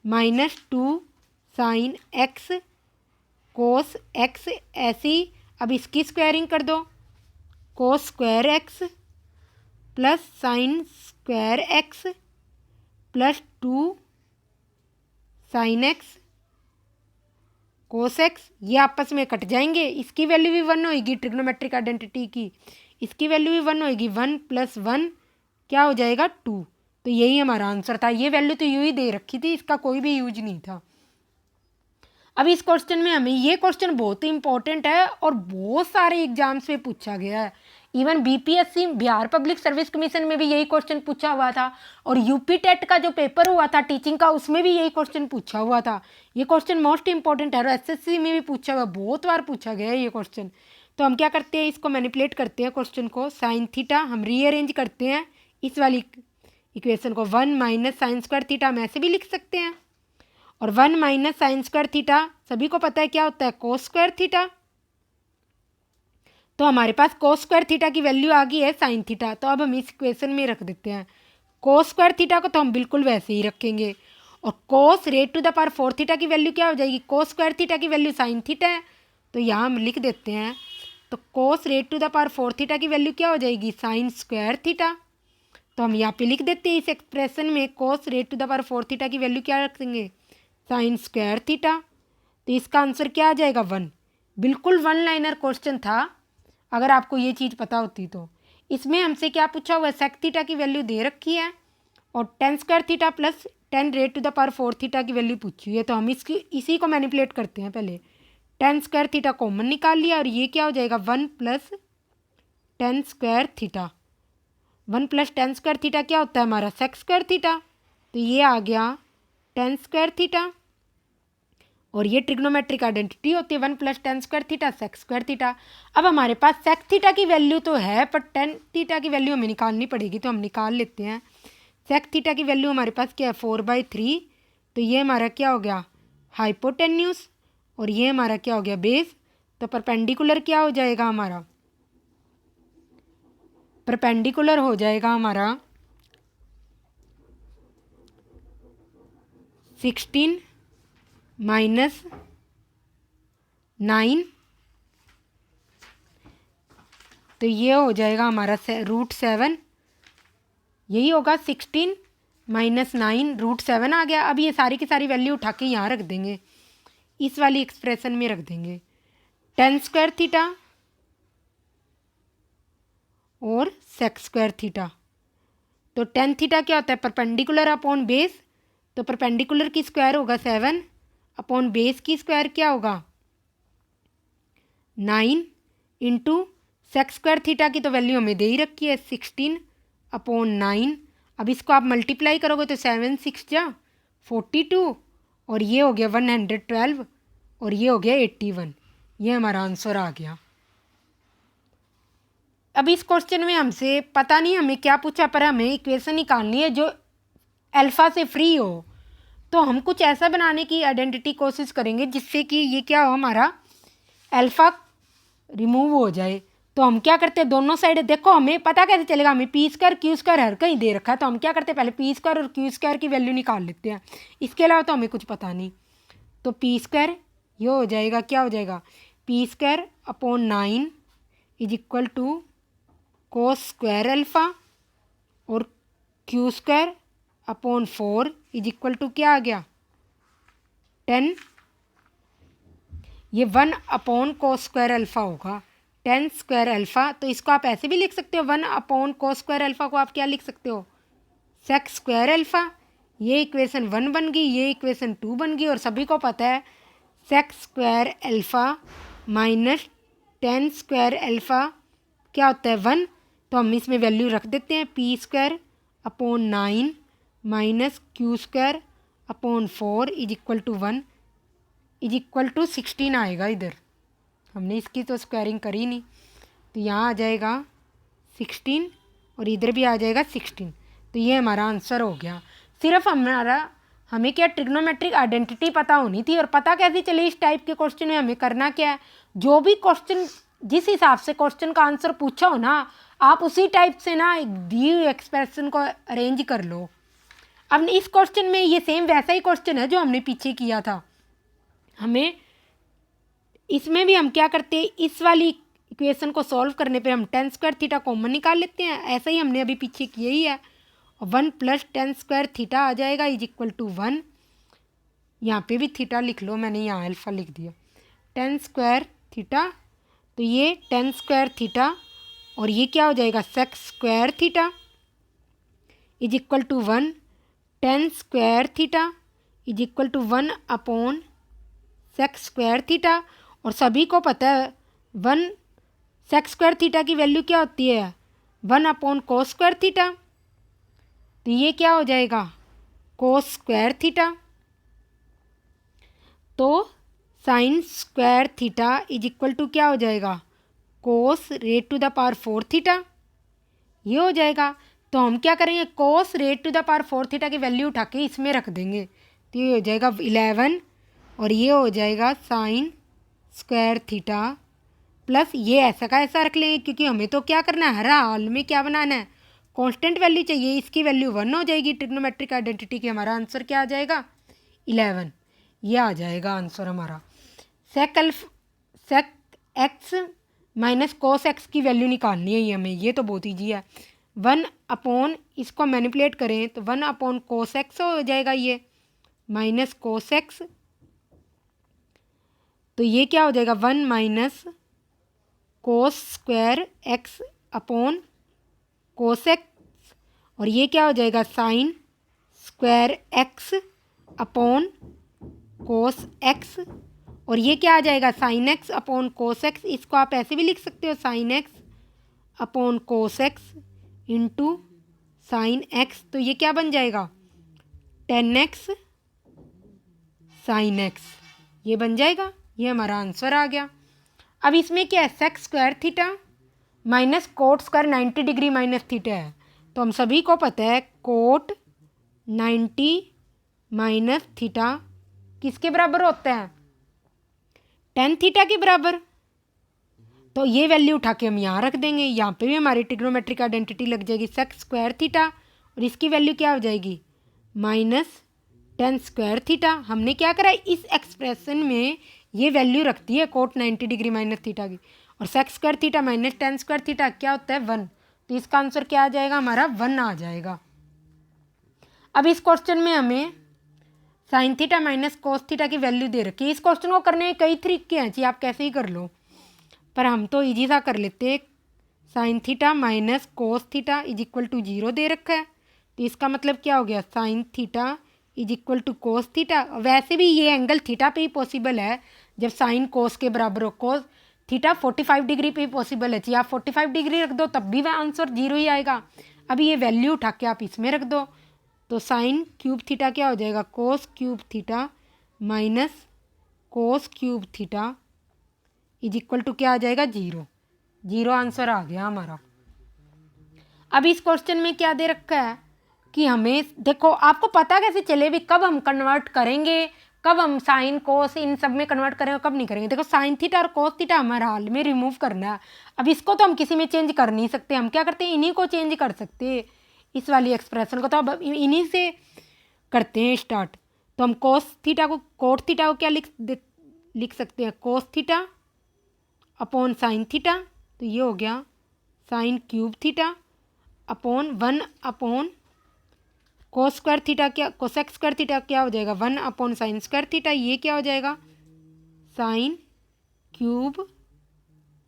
minus 2 sine x cos x, ऐसी अब इसकी स्क्वायरिंग कर दो, cos square x plus sine square x plus 2 sine x cos x, ये आपस में कट जाएंगे, इसकी वैल्यू भी 1 होएगी ट्रिग्नोमेट्रिक आइडेंटिटी की, इसकी वैल्यू भी 1 होएगी, 1 + 1 क्या हो जाएगा 2, तो यही हमारा आंसर था। ये वैल्यू तो यूँ ही दे रखी थी, इसका कोई भी यूज नहीं था। अब इस क्वेश्चन में हमें ये क्वेश्चन बहुत ही इंपॉर्टेंट है और बहुत सारे एग्जाम्स में पूछा गया है। Even BPSC Bihar public service commission में भी यही क्वेश्चन पूछा हुआ था, और यूपी टेट का जो पेपर हुआ था टीचिंग का उसमें भी यही क्वेश्चन पूछा हुआ था। ये क्वेश्चन मोस्ट इंपॉर्टेंट है और एसएससी में भी पूछा हुआ, बहुत बार पूछा गया है ये क्वेश्चन। तो हम क्या करते हैं, इसको मैनिपुलेट करते हैं क्वेश्चन को, साइन थीटा हम रीअरेंज करते हैं इक्वेशन को 1 माइनस साइन स्क्वायर थीटा हम ऐसे भी लिख सकते हैं, और 1 माइनस साइन स्क्वायर थीटा सभी को पता है क्या होता है, कोस स्क्वायर थीटा। तो हमारे पास कोस स्क्वायर थीटा की वैल्यू आ गई है साइन थीटा, तो अब हम इस इक्वेशन में रख देते हैं कोस स्क्वायर थीटा को, तो हम बिल्कुल वैसे ही रखेंगे। और cos rate to the power 4 theta की वैल्यू क्या हो जाएगी, कोस स्क्वायर थीटा की वैल्यू साइन थीटा है, तो यहाँ हम लिख देते हैं। तो cos rate to the power 4 theta की वैल्यू क्या हो जाएगी, साइन स्क्वायर थीटा। तो हम यहाँ पे लिख देते हैं इस एक्सप्रेशन में cos rate to the power 4 theta की वैल्यू क्या रख देंगे, साइन स्क्वायर थीटा। तो इसका आंसर क्या आ जाएगा, 1। बिल्कुल वन लाइनर क्वेश्चन था, अगर आपको ये चीज़ पता होती तो। इसमें हमसे क्या पूछा हुआ है, सेक थीटा की वैल्यू दे रखी है और tan square theta plus 10 raised to the power 4 theta की वैल्यू पूछी हुई है। तो हम इसी को मैनिपुलेट करते हैं। पहले 10 स्क्वायर थीटा कॉमन निकाल लिया और ये क्या हो जाएगा, 1 plus 10 square theta. 1 plus 10 square theta क्या होता है हमारा, सेक स्क्वायर थीटा। तो ये आ गया 10 स्क्वायर थीटा, और ये ट्रिग्नोमेट्रिक आइडेंटिटी होती है 1 plus 10 square theta sec square theta. अब हमारे पास सेक थीटा की वैल्यू तो है, पर 10 थीटा की वैल्यू हमें निकालनी पड़ेगी, तो हम निकाल लेते हैं। सेक थीटा की वैल्यू हमारे पास क्या है, 4/3। तो ये हमारा क्या हो गया, हाइपोटेन्यूस, और ये हमारा क्या हो गया, बेस। तो परपेंडिकुलर क्या हो जाएगा हमारा, परपेंडिकुलर हो जाएगा हमारा 16 माइनस 9। तो ये हो जाएगा हमारा √7, यही होगा 16 माइनस 9 √7 आ गया। अब ये सारी की सारी वैल्यू उठा के यहाँ रख देंगे, इस वाली एक्सप्रेशन में रख देंगे। 10 स्क्वायर थीटा और सेक स्क्वायर थीटा। तो 10 थीटा क्या होता है, परपेंडिकुलर अपॉन बेस। तो परपेंडिकुलर की स्क्वायर होगा 7 अपॉन बेस की स्क्वायर क्या होगा 9 इंटू सेक स्क्वायर थीटा की तो वैल्यू हमें दे ही रखी है 16 अपॉन 9। अब इसको आप मल्टीप्लाई करोगे तो 7 6 जा 42, और ये हो गया 112, और ये हो गया 81। ये हमारा आंसर आ गया। अब इस क्वेश्चन में हमसे पता नहीं हमें क्या पूछा, पर हमें इक्वेशन निकालनी है जो अल्फ़ा से फ्री हो। तो हम कुछ ऐसा बनाने की आइडेंटिटी कोशिश करेंगे जिससे कि ये क्या हो, हमारा अल्फ़ा रिमूव हो जाए। तो हम क्या करते हैं, दोनों साइड देखो, हमें पता कैसे चलेगा, हमें पी स्क्वायर क्यू स्क्वायर हर कहीं दे रखा है। तो हम क्या करते हैं, पहले पी स्क्वायर और क्यू स्क्वायर की वैल्यू निकाल लेते हैं, इसके अलावा तो हमें कुछ पता नहीं। तो पी स्क्वायर ये हो जाएगा, क्या हो जाएगा, P square upon 9 is equal to cos square alpha, और Q square upon 4 is equal to क्या आ गया 10। ये 1 अपॉन कोस स्क्वायर अल्फ़ा होगा 10 स्क्वायर अल्फ़ा। तो इसको आप ऐसे भी लिख सकते हो, 1 अपॉन कोस स्क्वायर अल्फ़ा को आप क्या लिख सकते हो, सेक स्क्वायर अल्फ़ा। ये इक्वेशन 1 बन गई, ये इक्वेशन 2 बन गई, और सभी को पता है sec square alpha minus 10 square alpha क्या होता है 1। तो हम इसमें वैल्यू रख देते हैं, P square upon 9 minus Q square upon 4 is equal to 1 is equal to 16 आएगा। इधर हमने इसकी तो स्क्वायरिंग करी नहीं, तो यहाँ आ जाएगा 16 और इधर भी आ जाएगा 16। तो ये हमारा आंसर हो गया। सिर्फ हमें क्या ट्रिग्नोमेट्रिक आइडेंटिटी पता होनी थी, और पता कैसे चले इस टाइप के क्वेश्चन में हमें करना क्या है, जो भी क्वेश्चन जिस हिसाब से क्वेश्चन का आंसर पूछा हो ना, आप उसी टाइप से ना दी हुई एक्सप्रेशन को अरेंज कर लो। अब इस क्वेश्चन में ये सेम वैसा ही क्वेश्चन है जो हमने पीछे किया था। हमें इसमें भी हम क्या करते हैं, इस वाली इक्वेशन को सॉल्व करने पे हम 10 स्क्वायर थीटा कॉमन निकाल लेते हैं, ऐसा ही हमने अभी पीछे किया ही है। 1 प्लस 10 स्क्वायर थीटा आ जाएगा इज इक्वल टू 1। यहाँ पे भी थीटा लिख लो, मैंने यहाँ अल्फ़ा लिख दिया। 10 स्क्वायर थीटा, तो ये 10 स्क्वायर थीटा, और ये क्या हो जाएगा sec square theta is equal to 1। 10 square theta is equal to 1 upon sec square theta, और सभी को पता है 1 सेक स्क्वायर थीटा की वैल्यू क्या होती है 1 अपॉन कोस स्क्वायर थीटा। तो ये क्या हो जाएगा कोस स्क्वायर थीटा। तो sine square theta is equal to क्या हो जाएगा cos rate to the power 4 theta, ये हो जाएगा। तो हम क्या करेंगे, cos rate to the power 4 theta की वैल्यू उठा के इसमें रख देंगे, तो ये हो जाएगा 11 और ये हो जाएगा साइन स्क्वायर थीटा प्लस ये ऐसा का ऐसा रख लेंगे, क्योंकि हमें तो क्या करना है, हर हाल में क्या बनाना है, कांस्टेंट वैल्यू चाहिए, इसकी वैल्यू 1 हो जाएगी। ट्रिग्नोमेट्रिक आइडेंटिटी की हमारा आंसर क्या आ जाएगा, 11। ये आ जाएगा आंसर हमारा। Sec X minus cos X की वैल्यू निकालनी है ये हमें, ये तो बहुत ईजी है। 1 अपॉन इसको मैनिपुलेट करें तो 1 अपॉन कोस एक्स हो जाएगा ये, माइनस कोस एक्स, तो ये क्या हो जाएगा 1 minus cos square x upon cos x, और ये क्या हो जाएगा sine square x upon cos x, और ये क्या आ जाएगा sine x upon cos x. इसको आप ऐसे भी लिख सकते हो, sine x upon cos x into sine x, तो ये क्या बन जाएगा 10x साइन एक्स, ये बन जाएगा। ये हमारा आंसर आ गया। अब इसमें क्या है, sec square theta minus cot square 90 degree minus theta है, तो हम सभी को पता है कोट 90 माइनस थीटा किसके बराबर होता है, टेन थीटा के बराबर। तो ये वैल्यू उठा के हम यहाँ रख देंगे, यहाँ पे भी हमारी ट्रिग्नोमेट्रिक आइडेंटिटी लग जाएगी, सेक स्क्वायर थीटा और इसकी वैल्यू क्या हो जाएगी माइनस टेन स्क्वायर थीटा। हमने क्या करा, इस एक्सप्रेशन में ये वैल्यू रखती है कोट 90 डिग्री माइनस थीटा की, और sec square theta minus tan square theta क्या होता है 1, तो इसका आंसर क्या आ जाएगा हमारा 1 आ जाएगा। अब इस क्वेश्चन में हमें sine theta minus cos theta की वैल्यू दे रखी है। इस क्वेश्चन को करने में कई तरीके हैं जी, आप कैसे ही कर लो, पर हम तो इजी सा कर लेते हैं। Sine theta minus cos theta is equal to 0 दे रखा है, तो इसका मतलब क्या हो गया sine theta is equal to cos theta. वैसे भी ये एंगल थीटा पे ही पॉसिबल है जब साइन कोस के बराबर हो, कोस थीटा 45 डिग्री पे ही पॉसिबल है जी, आप 45 डिग्री रख दो तब भी वह आंसर 0 ही आएगा। अभी ये वैल्यू उठा के आप इसमें रख दो, तो साइन क्यूब थीटा क्या हो जाएगा cos cube theta minus cos cube theta is equal to क्या आ जाएगा 0। 0 आंसर आ गया हमारा। अब इस क्वेश्चन में क्या दे रखा है कि हमें देखो, आपको पता कैसे चले भी कब हम कन्वर्ट करेंगे, कब हम साइन कोस इन सब में कन्वर्ट करेंगे कब नहीं करेंगे। देखो साइन थीटा और कोस थीटा हमारे हाल में रिमूव करना है, अब इसको तो हम किसी में चेंज कर नहीं सकते, हम क्या करते हैं इन्हीं को चेंज कर सकते हैं, इस वाली एक्सप्रेशन को तो अब इन्हीं से करते हैं स्टार्ट। तो हम कोस थीटा को कोट थीटा को क्या लिख सकते हैं cos theta upon sine theta, तो ये हो गया sign cube theta upon 1 upon cos square theta, क्या कोसेक स्क्वायर थीटा क्या हो जाएगा 1 अपॉन साइन स्क्वायर थीटा, ये क्या हो जाएगा साइन क्यूब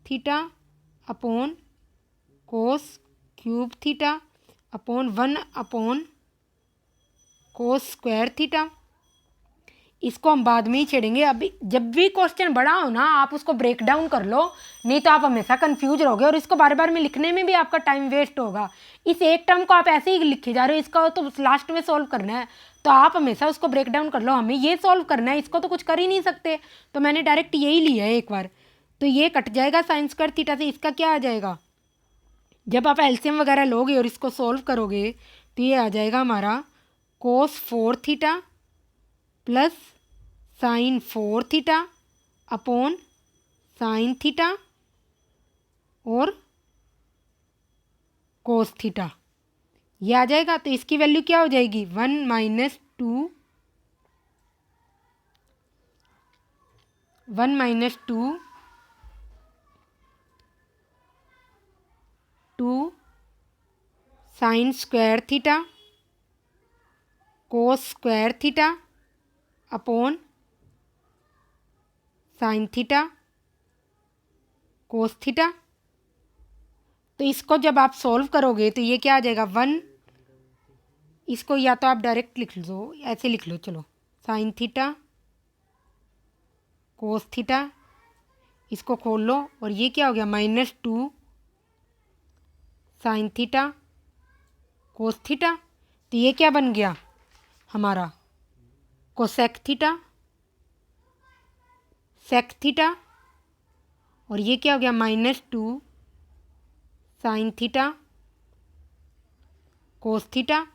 थीटा अपॉन कोस cube theta upon 1 upon cos square theta. इसको हम बाद में ही छेड़ेंगे, अभी जब भी क्वेश्चन बड़ा हो ना आप उसको ब्रेक डाउन कर लो, नहीं तो आप हमेशा कंफ्यूज रहोगे और इसको बार बार में लिखने में भी आपका टाइम वेस्ट होगा। इस एक टर्म को आप ऐसे ही लिखे जा रहे हो, इसका तो लास्ट में सॉल्व करना है, तो आप हमेशा उसको ब्रेक डाउन कर लो, हमें ये सॉल्व करना है, इसको तो कुछ कर ही नहीं सकते, तो मैंने डायरेक्ट यही लिया है एक बार। तो ये कट जाएगा साइन स्क्वायर थीटा से, इसका क्या आ जाएगा, जब आप एलसीएम वगैरह लोगे और इसको सॉल्व करोगे तो ये आ जाएगा हमारा कोस 4 theta plus sign 4 theta upon sine theta और कोस थीटा, ये आ जाएगा। तो इसकी वैल्यू क्या हो जाएगी 1 minus 2 2 sine square theta cos square theta upon sine theta cos theta. तो इसको जब आप सॉल्व करोगे तो ये क्या आ जाएगा 1, इसको या तो आप डायरेक्ट लिख लो, ऐसे लिख लो, चलो साइन थीटा कोस थीटा, इसको खोल लो और ये क्या हो गया -2 साइन थीटा कोस थीटा। तो ये क्या बन गया हमारा कोसेक थीटा सेक थीटा, और ये क्या हो गया -2 साइन थीटा कोस थीटा।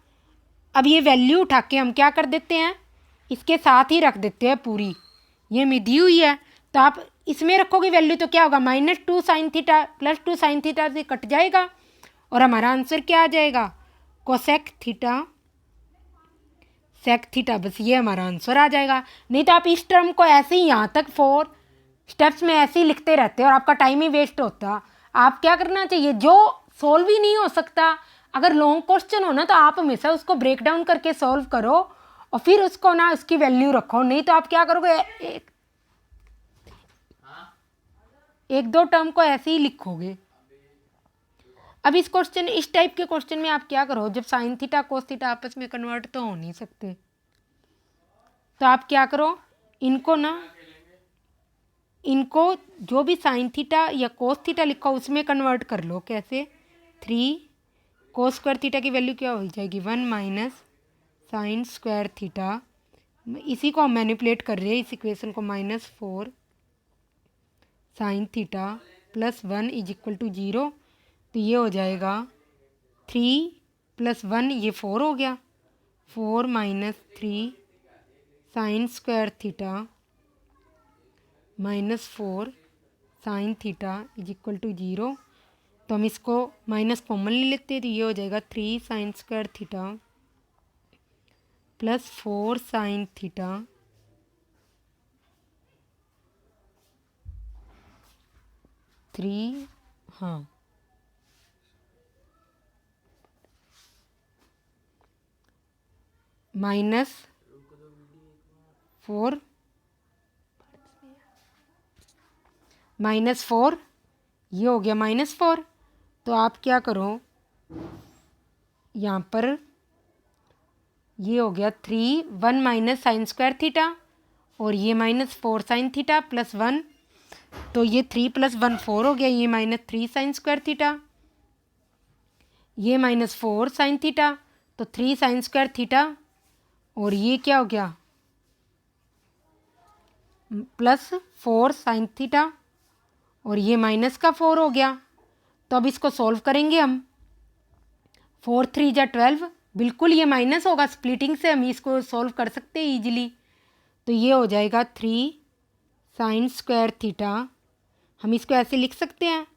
अब ये वैल्यू उठा के हम क्या कर देते हैं, इसके साथ ही रख देते हैं पूरी, ये हमें दी हुई है तो आप इसमें रखोगे वैल्यू तो क्या होगा, -2 sine theta plus 2 sine theta से कट जाएगा और हमारा आंसर क्या आ जाएगा, कोसेक थीटा सेक थीटा। बस ये हमारा आंसर आ जाएगा। नहीं तो आप इस टर्म को ऐसे ही यहाँ तक 4 स्टेप्स में ऐसे ही लिखते रहते और आपका टाइम ही वेस्ट होता। आप क्या करना चाहिए, जो सोल्व ही नहीं हो सकता, अगर लॉन्ग क्वेश्चन हो ना तो आप हमेशा उसको ब्रेक डाउन करके सॉल्व करो और फिर उसको ना उसकी वैल्यू रखो। नहीं तो आप क्या करोगे, एक दो टर्म को ऐसे ही लिखोगे। अब इस क्वेश्चन, इस टाइप के क्वेश्चन में आप क्या करो, जब साइन थीटा कोस थीटा आपस में कन्वर्ट तो हो नहीं सकते, तो आप क्या करो, इनको जो भी साइन थीटा या कोस थीटा लिखा उसमें कन्वर्ट कर लो। कैसे, 3 कोस स्क्वायर थीटा की वैल्यू क्या हो जाएगी, 1 माइनस साइन स्क्वायर थीटा। इसी को हम मैनिपुलेट कर रहे हैं, इस इक्वेशन को, -4 sine theta plus 1 is equal to 0। तो ये हो जाएगा 3 + 1, ये 4 हो गया, 4 - 3 sine square theta -4 sine theta is equal to 0। तो हम इसको माइनस कॉमन ले लेते हैं, तो ये हो जाएगा 3 sine square theta plus 4 sine theta -4 ये हो गया -4। तो आप क्या करो, यहाँ पर ये हो गया 3 1 माइनस साइन स्क्वायर थीटा और ये -4 साइन थीटा प्लस 1, तो ये 3 + 1 4 हो गया, ये -3 साइन स्क्वायर थीटा, ये -4 साइन थीटा, तो 3 साइन स्क्वायर थीटा और ये क्या हो गया +4 साइन थीटा और ये माइनस का 4 हो गया। तो अब इसको सॉल्व करेंगे हम, 4 3 = 12, बिल्कुल ये माइनस होगा, स्प्लिटिंग से हम इसको सॉल्व कर सकते हैं ईजिली। तो ये हो जाएगा 3 साइन स्क्वायर थीटा, हम इसको ऐसे लिख सकते हैं,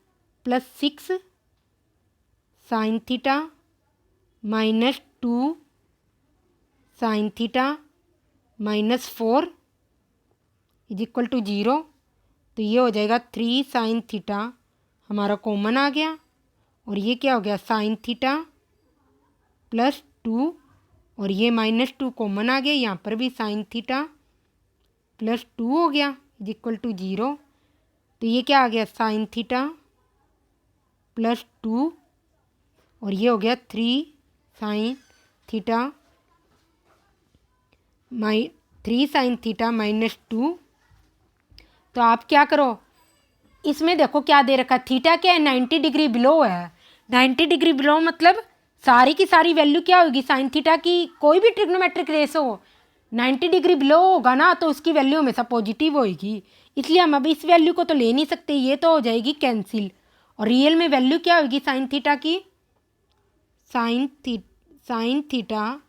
+6 sine theta -2 sine theta -4 is equal to 0। तो ये हो जाएगा 3 साइन थीटा, हमारा कॉमन आ गया, और ये क्या हो गया, साइन थीटा +2 और ये -2 कॉमन आ गया, यहाँ पर भी साइन थीटा +2 हो गया इज इक्वल टू 0। तो ये क्या आ गया, साइन थीटा +2 और ये हो गया 3 साइन थीटा -2। तो आप क्या करो, इसमें देखो क्या दे रखा है, थीटा क्या है, 90 डिग्री बिलो है। 90 डिग्री बिलो मतलब सारी की सारी वैल्यू क्या होगी, साइन थीटा की कोई भी ट्रिग्नोमेट्रिक रेशो 90 डिग्री बिलो होगा ना, तो उसकी वैल्यू हमेशा पॉजिटिव होगी। इसलिए हम अब इस वैल्यू को तो ले नहीं सकते, ये तो हो जाएगी कैंसिल। और रियल में वैल्यू क्या होगी साइन थीटा की, sine theta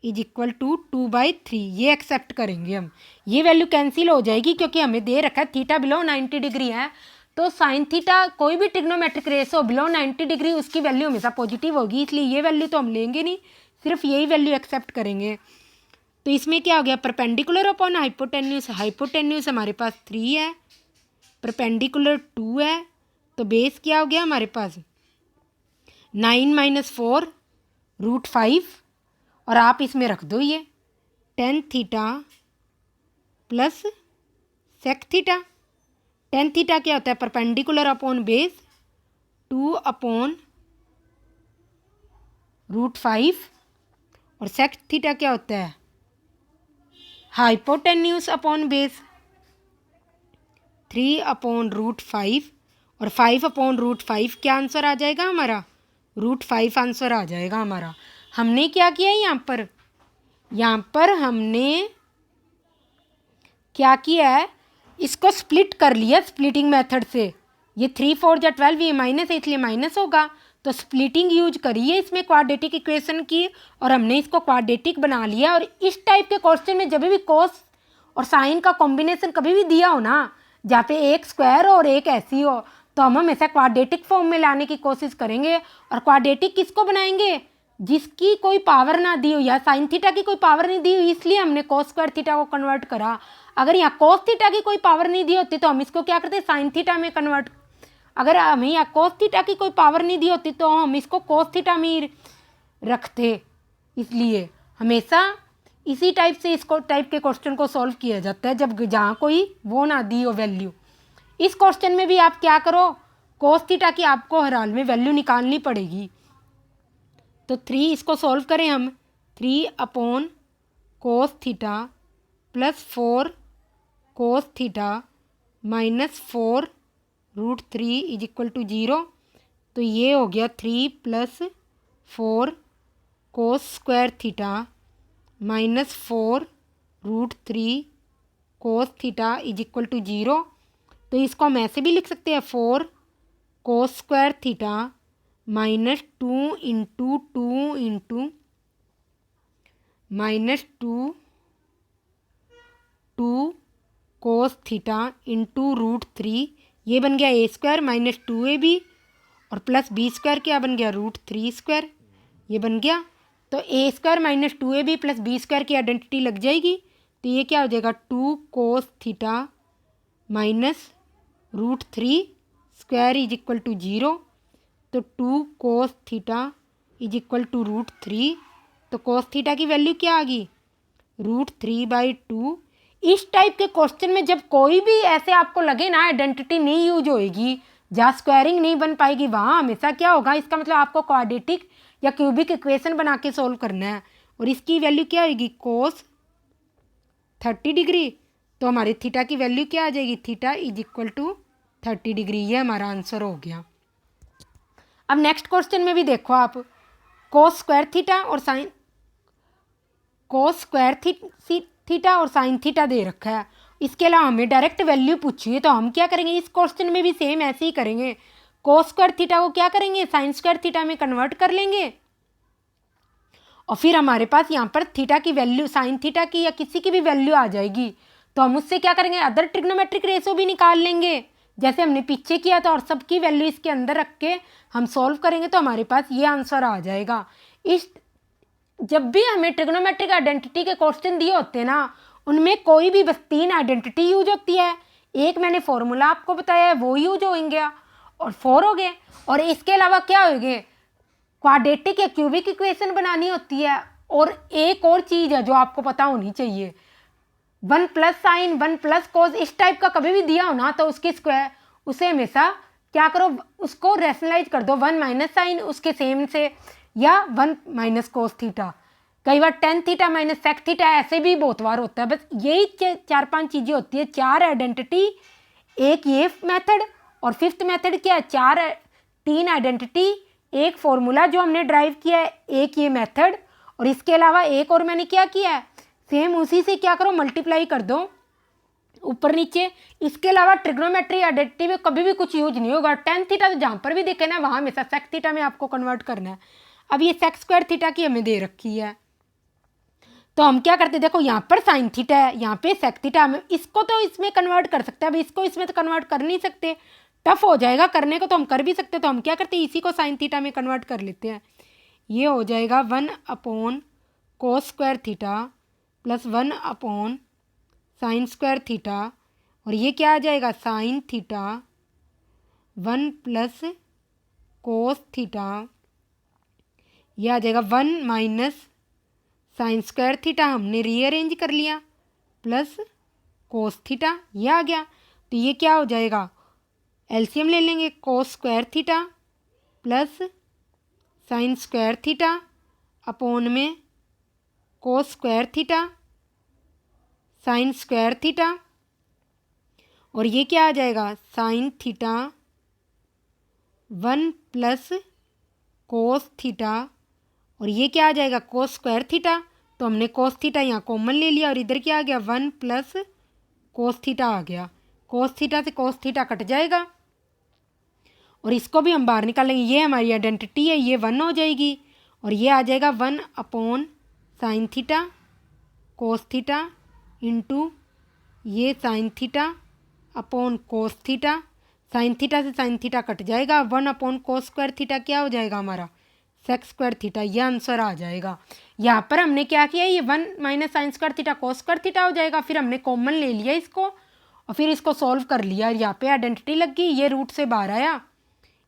is equal to 2/3, ये एक्सेप्ट करेंगे हम, ये वैल्यू कैंसिल हो जाएगी क्योंकि हमें दे रखा है थीटा बिलो 90 डिग्री है, तो साइन थीटा कोई भी ट्रिग्नोमेट्रिक रेशो बिलो 90 डिग्री उसकी वैल्यू हमेशा पॉजिटिव होगी, इसलिए ये वैल्यू तो हम लेंगे नहीं, सिर्फ यही वैल्यू एक्सेप्ट करेंगे। तो इसमें क्या हो गया, परपेंडिकुलर अपॉन हाइपोटेन्यूस, हाइपोटेन्यूस हमारे पास 3 है, परपेंडिकुलर 2 है, तो बेस क्या हो गया हमारे पास 9 - 4 √5, और आप इसमें रख दो ये tan theta plus sec theta. tan theta क्या होता है, परपेंडिकुलर अपॉन बेस 2/√5, और सेक थीटा क्या होता है, हाइपोटेन्यूस अपॉन बेस 3/√5, और 5/√5 क्या आंसर आ जाएगा हमारा, √5 आंसर आ जाएगा हमारा। हमने क्या किया है यहाँ पर हमने क्या किया है, इसको स्प्लिट कर लिया स्प्लिटिंग मेथड से, ये 3 4 = 12, ये माइनस है इसलिए माइनस होगा, तो स्प्लिटिंग यूज करिए इसमें क्वाड्रेटिक इक्वेशन की, और हमने इसको क्वाड्रेटिक बना लिया। और इस टाइप के क्वेश्चन में जब भी कॉस और साइन का कॉम्बिनेशन कभी भी दिया हो ना, जहाँ पे एक स्क्वायर और एक ऐसी हो, तो हम हमेशा क्वाड्रेटिक फॉर्म में लाने की कोशिश करेंगे। और क्वाड्रेटिक किसको बनाएंगे? जिसकी कोई पावर ना दी हो, या साइन थीटा की कोई पावर नहीं दी हुई, इसलिए हमने कोस स्क्वायर थीटा को कन्वर्ट करा। अगर यहाँ कोस थीटा की कोई पावर नहीं दी होती तो हम इसको क्या करते, साइन थीटा में कन्वर्ट। अगर हमें यहाँ कोस थीटा की कोई पावर नहीं दी होती तो हम इसको कोस थीटा में ही रखते। इसलिए हमेशा इसी टाइप से इसको टाइप के क्वेश्चन को सॉल्व किया जाता है, जब जहाँ कोई वो ना दी हो वैल्यू। इस क्वेश्चन में भी आप क्या करो, कोस थीटा की आपको हर हाल में वैल्यू निकालनी पड़ेगी। तो 3 इसको सॉल्व करें हम, 3 upon cos theta plus 4 cos theta minus 4 root 3 is equal to 0। तो ये हो गया 3 plus 4 cos square theta minus 4 root 3 cos theta is equal to 0। तो इसको हम ऐसे भी लिख सकते हैं, 4 cos square theta minus 2 into minus 2 cos theta into root 3, ये बन गया ए स्क्वायर माइनस 2ab, और प्लस बी स्क्वायर क्या बन गया, रूट 3 स्क्वायर, ये बन गया। तो A square minus 2ab plus B square की आइडेंटिटी लग जाएगी। तो ये क्या हो जाएगा, 2 cos theta minus root 3 square is equal to 0। तो 2 cos theta is equal to root 3। तो कोस थीटा की वैल्यू क्या आ गई, रूट 3/2। इस टाइप के क्वेश्चन में जब कोई भी ऐसे आपको लगे ना आइडेंटिटी नहीं यूज होएगी, जहाँ स्क्वायरिंग नहीं बन पाएगी, वहाँ हमेशा क्या होगा, इसका मतलब आपको क्वाड्रेटिक या क्यूबिक इक्वेशन बना के सोल्व करना है। और इसकी वैल्यू क्या होगी, कोस 30 डिग्री। तो हमारी थीटा की वैल्यू क्या आ जाएगी, theta is equal to 30 degree. ये हमारा आंसर हो गया। अब नेक्स्ट क्वेश्चन में भी देखो आप, कोस स्क्वायर थीटा और साइन कोस स्क्वायर थीटा और साइन थीटा दे रखा है। इसके अलावा हमें डायरेक्ट वैल्यू पूछी है, तो हम क्या करेंगे, इस क्वेश्चन में भी सेम ऐसे ही करेंगे। कोस स्क्वायर थीटा को क्या करेंगे, साइन स्क्वायर थीटा में कन्वर्ट कर लेंगे, और फिर हमारे पास यहाँ पर थीटा की वैल्यू, साइन थीटा की या किसी की भी वैल्यू आ जाएगी। तो हम उससे क्या करेंगे, अदर ट्रिग्नोमेट्रिक रेशो भी निकाल लेंगे, जैसे हमने पीछे किया था, और सबकी वैल्यू इसके अंदर रख के हम सॉल्व करेंगे, तो हमारे पास ये आंसर आ जाएगा। इस जब भी हमें ट्रिग्नोमेट्रिक आइडेंटिटी के क्वेश्चन दिए होते हैं ना, उनमें कोई भी बस 3 आइडेंटिटी यूज होती है। एक मैंने फॉर्मूला आपको बताया है वो यूज होंगे, और 4 हो गए। और इसके अलावा क्या होंगे, क्वाड्रेटिक या क्यूबिक इक्वेशन बनानी होती है। और एक और चीज़ है जो आपको पता होनी चाहिए, 1 प्लस साइन 1 प्लस कोस, इस टाइप का कभी भी दिया हो ना, तो उसकी स्क्वायर, उसे हमेशा क्या करो, उसको रैशनलाइज कर दो, 1 माइनस साइन उसके सेम से, या 1 माइनस कोस थीटा। कई बार tan theta minus sec theta ऐसे भी बहुत बार होता है। बस यही 4-5 चीज़ें होती है, 4 आइडेंटिटी, एक ये मेथड, और 5th मेथड क्या है, 3 आइडेंटिटी, एक फॉर्मूला जो हमने ड्राइव किया है, एक ये मेथड, और इसके अलावा एक और मैंने क्या किया है, सेम उसी से क्या करो, मल्टीप्लाई कर दो ऊपर नीचे। इसके अलावा ट्रिग्नोमेट्री आइडेंटिटी में कभी भी कुछ यूज नहीं होगा। टेन थीटा तो जहाँ पर भी देखे ना, वहाँ हमेशा सेक थीटा में आपको कन्वर्ट करना है। अब ये सेक स्क्वायर थीटा की हमें दे रखी है, तो हम क्या करते हैं, देखो यहाँ पर साइन थीटा है, यहाँ पे सेक थीटा, हम इसको तो इसमें कन्वर्ट कर सकते हैं, अब इसको इसमें तो कन्वर्ट कर नहीं सकते, टफ हो जाएगा करने को, तो हम कर भी सकते हैं। तो हम क्या करते हैं, इसी को साइन थीटा में कन्वर्ट कर लेते हैं। ये हो जाएगा 1 upon cos square theta plus 1 upon sign square theta, और ये क्या आ जाएगा, sine theta 1 plus cos theta, ये आ जाएगा 1 माइनस साइन स्क्वायर थीटा, हमने रीअरेंज कर लिया, प्लस कोस थीटा, ये आ गया। तो ये क्या हो जाएगा, एलसीएम ले लेंगे, cos square theta plus sine square theta upon में cos square theta sine square theta, और ये क्या आ जाएगा, sine theta 1 plus cos theta, और ये क्या आ जाएगा, कोस स्क्वायर थीटा। तो हमने कोस थीटा यहाँ कॉमन ले लिया, और इधर क्या आ गया, 1 प्लस कोस थीटा आ गया। कोस थीटा से कोस थीटा कट जाएगा, और इसको भी हम बाहर निकालेंगे। ये हमारी आइडेंटिटी है, ये 1 हो जाएगी और ये आ जाएगा 1/sin theta cos theta into ये sin theta upon cos theta. Sine theta से साइन थीटा कट जाएगा, 1/cos² थीटा क्या हो जाएगा हमारा sec² थीटा। ये आंसर आ जाएगा। यहाँ पर हमने क्या किया, ये 1 - sin² थीटा cos² थीटा हो जाएगा। फिर हमने कॉमन ले लिया इसको और फिर इसको सॉल्व कर लिया। यहाँ पे आइडेंटिटी लग गई, ये रूट से बाहर आया,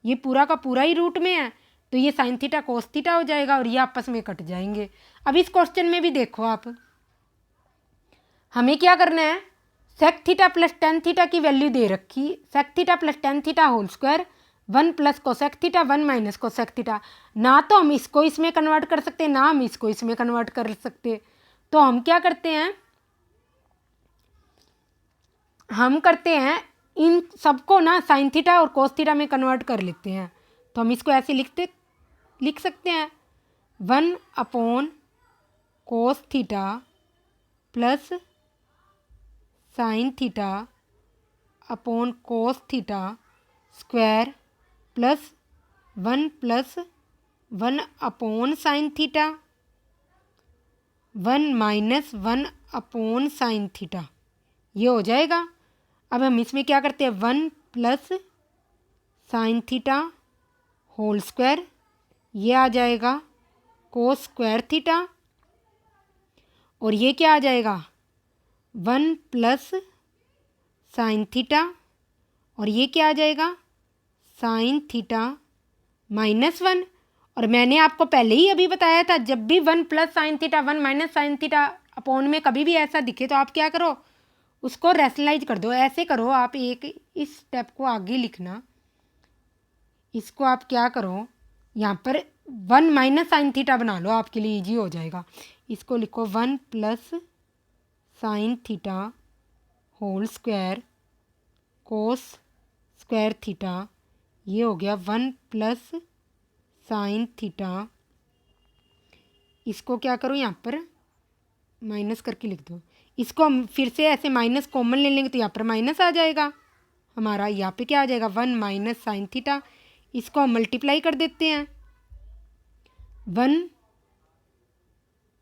ये पूरा का पूरा ही रूट में है, तो ये sin थीटा cos थीटा हो जाएगा और ये आपस में कट जाएंगे। अब इस क्वेश्चन में भी देखो आप, हमें क्या करना है, sec theta plus tan theta की वैल्यू दे रखी, sec theta plus tan theta whole square 1 + cosec theta 1 - cosec theta. ना तो हम इसको इसमें कन्वर्ट कर सकते, ना हम इसको इसमें कन्वर्ट कर सकते। तो हम क्या करते हैं, हम करते हैं इन सबको ना sin थीटा और cos थीटा में कन्वर्ट कर लेते हैं। तो हम इसको ऐसे लिख सकते हैं 1/cos theta plus sin theta upon cos theta square plus 1 + 1/sin theta 1 - 1/sin theta, ये हो जाएगा। अब हम इसमें क्या करते हैं, 1 + sin थीटा होल स्क्वायर, ये आ जाएगा cos² थीटा और ये क्या आ जाएगा 1 + sin थीटा और ये क्या आ जाएगा sin थीटा -1। और मैंने आपको पहले ही अभी बताया था, जब भी 1 + sin theta 1 - sin theta upon में कभी भी ऐसा दिखे तो आप क्या करो, उसको रैशनलाइज कर दो। ऐसे करो आप, एक इस स्टेप को आगे लिखना, इसको आप क्या करो, यहाँ पर 1 - sin थीटा बना लो, आपके लिए इजी हो जाएगा। इसको लिखो 1 + sin theta whole square cos² theta, ये हो गया 1 + sin थीटा। इसको क्या करो, यहाँ पर माइनस करके लिख दो। इसको हम फिर से ऐसे माइनस कॉमन ले लेंगे तो यहाँ पर माइनस आ जाएगा हमारा। यहाँ पे क्या आ जाएगा 1 - sin थीटा। इसको हम मल्टीप्लाई कर देते हैं, 1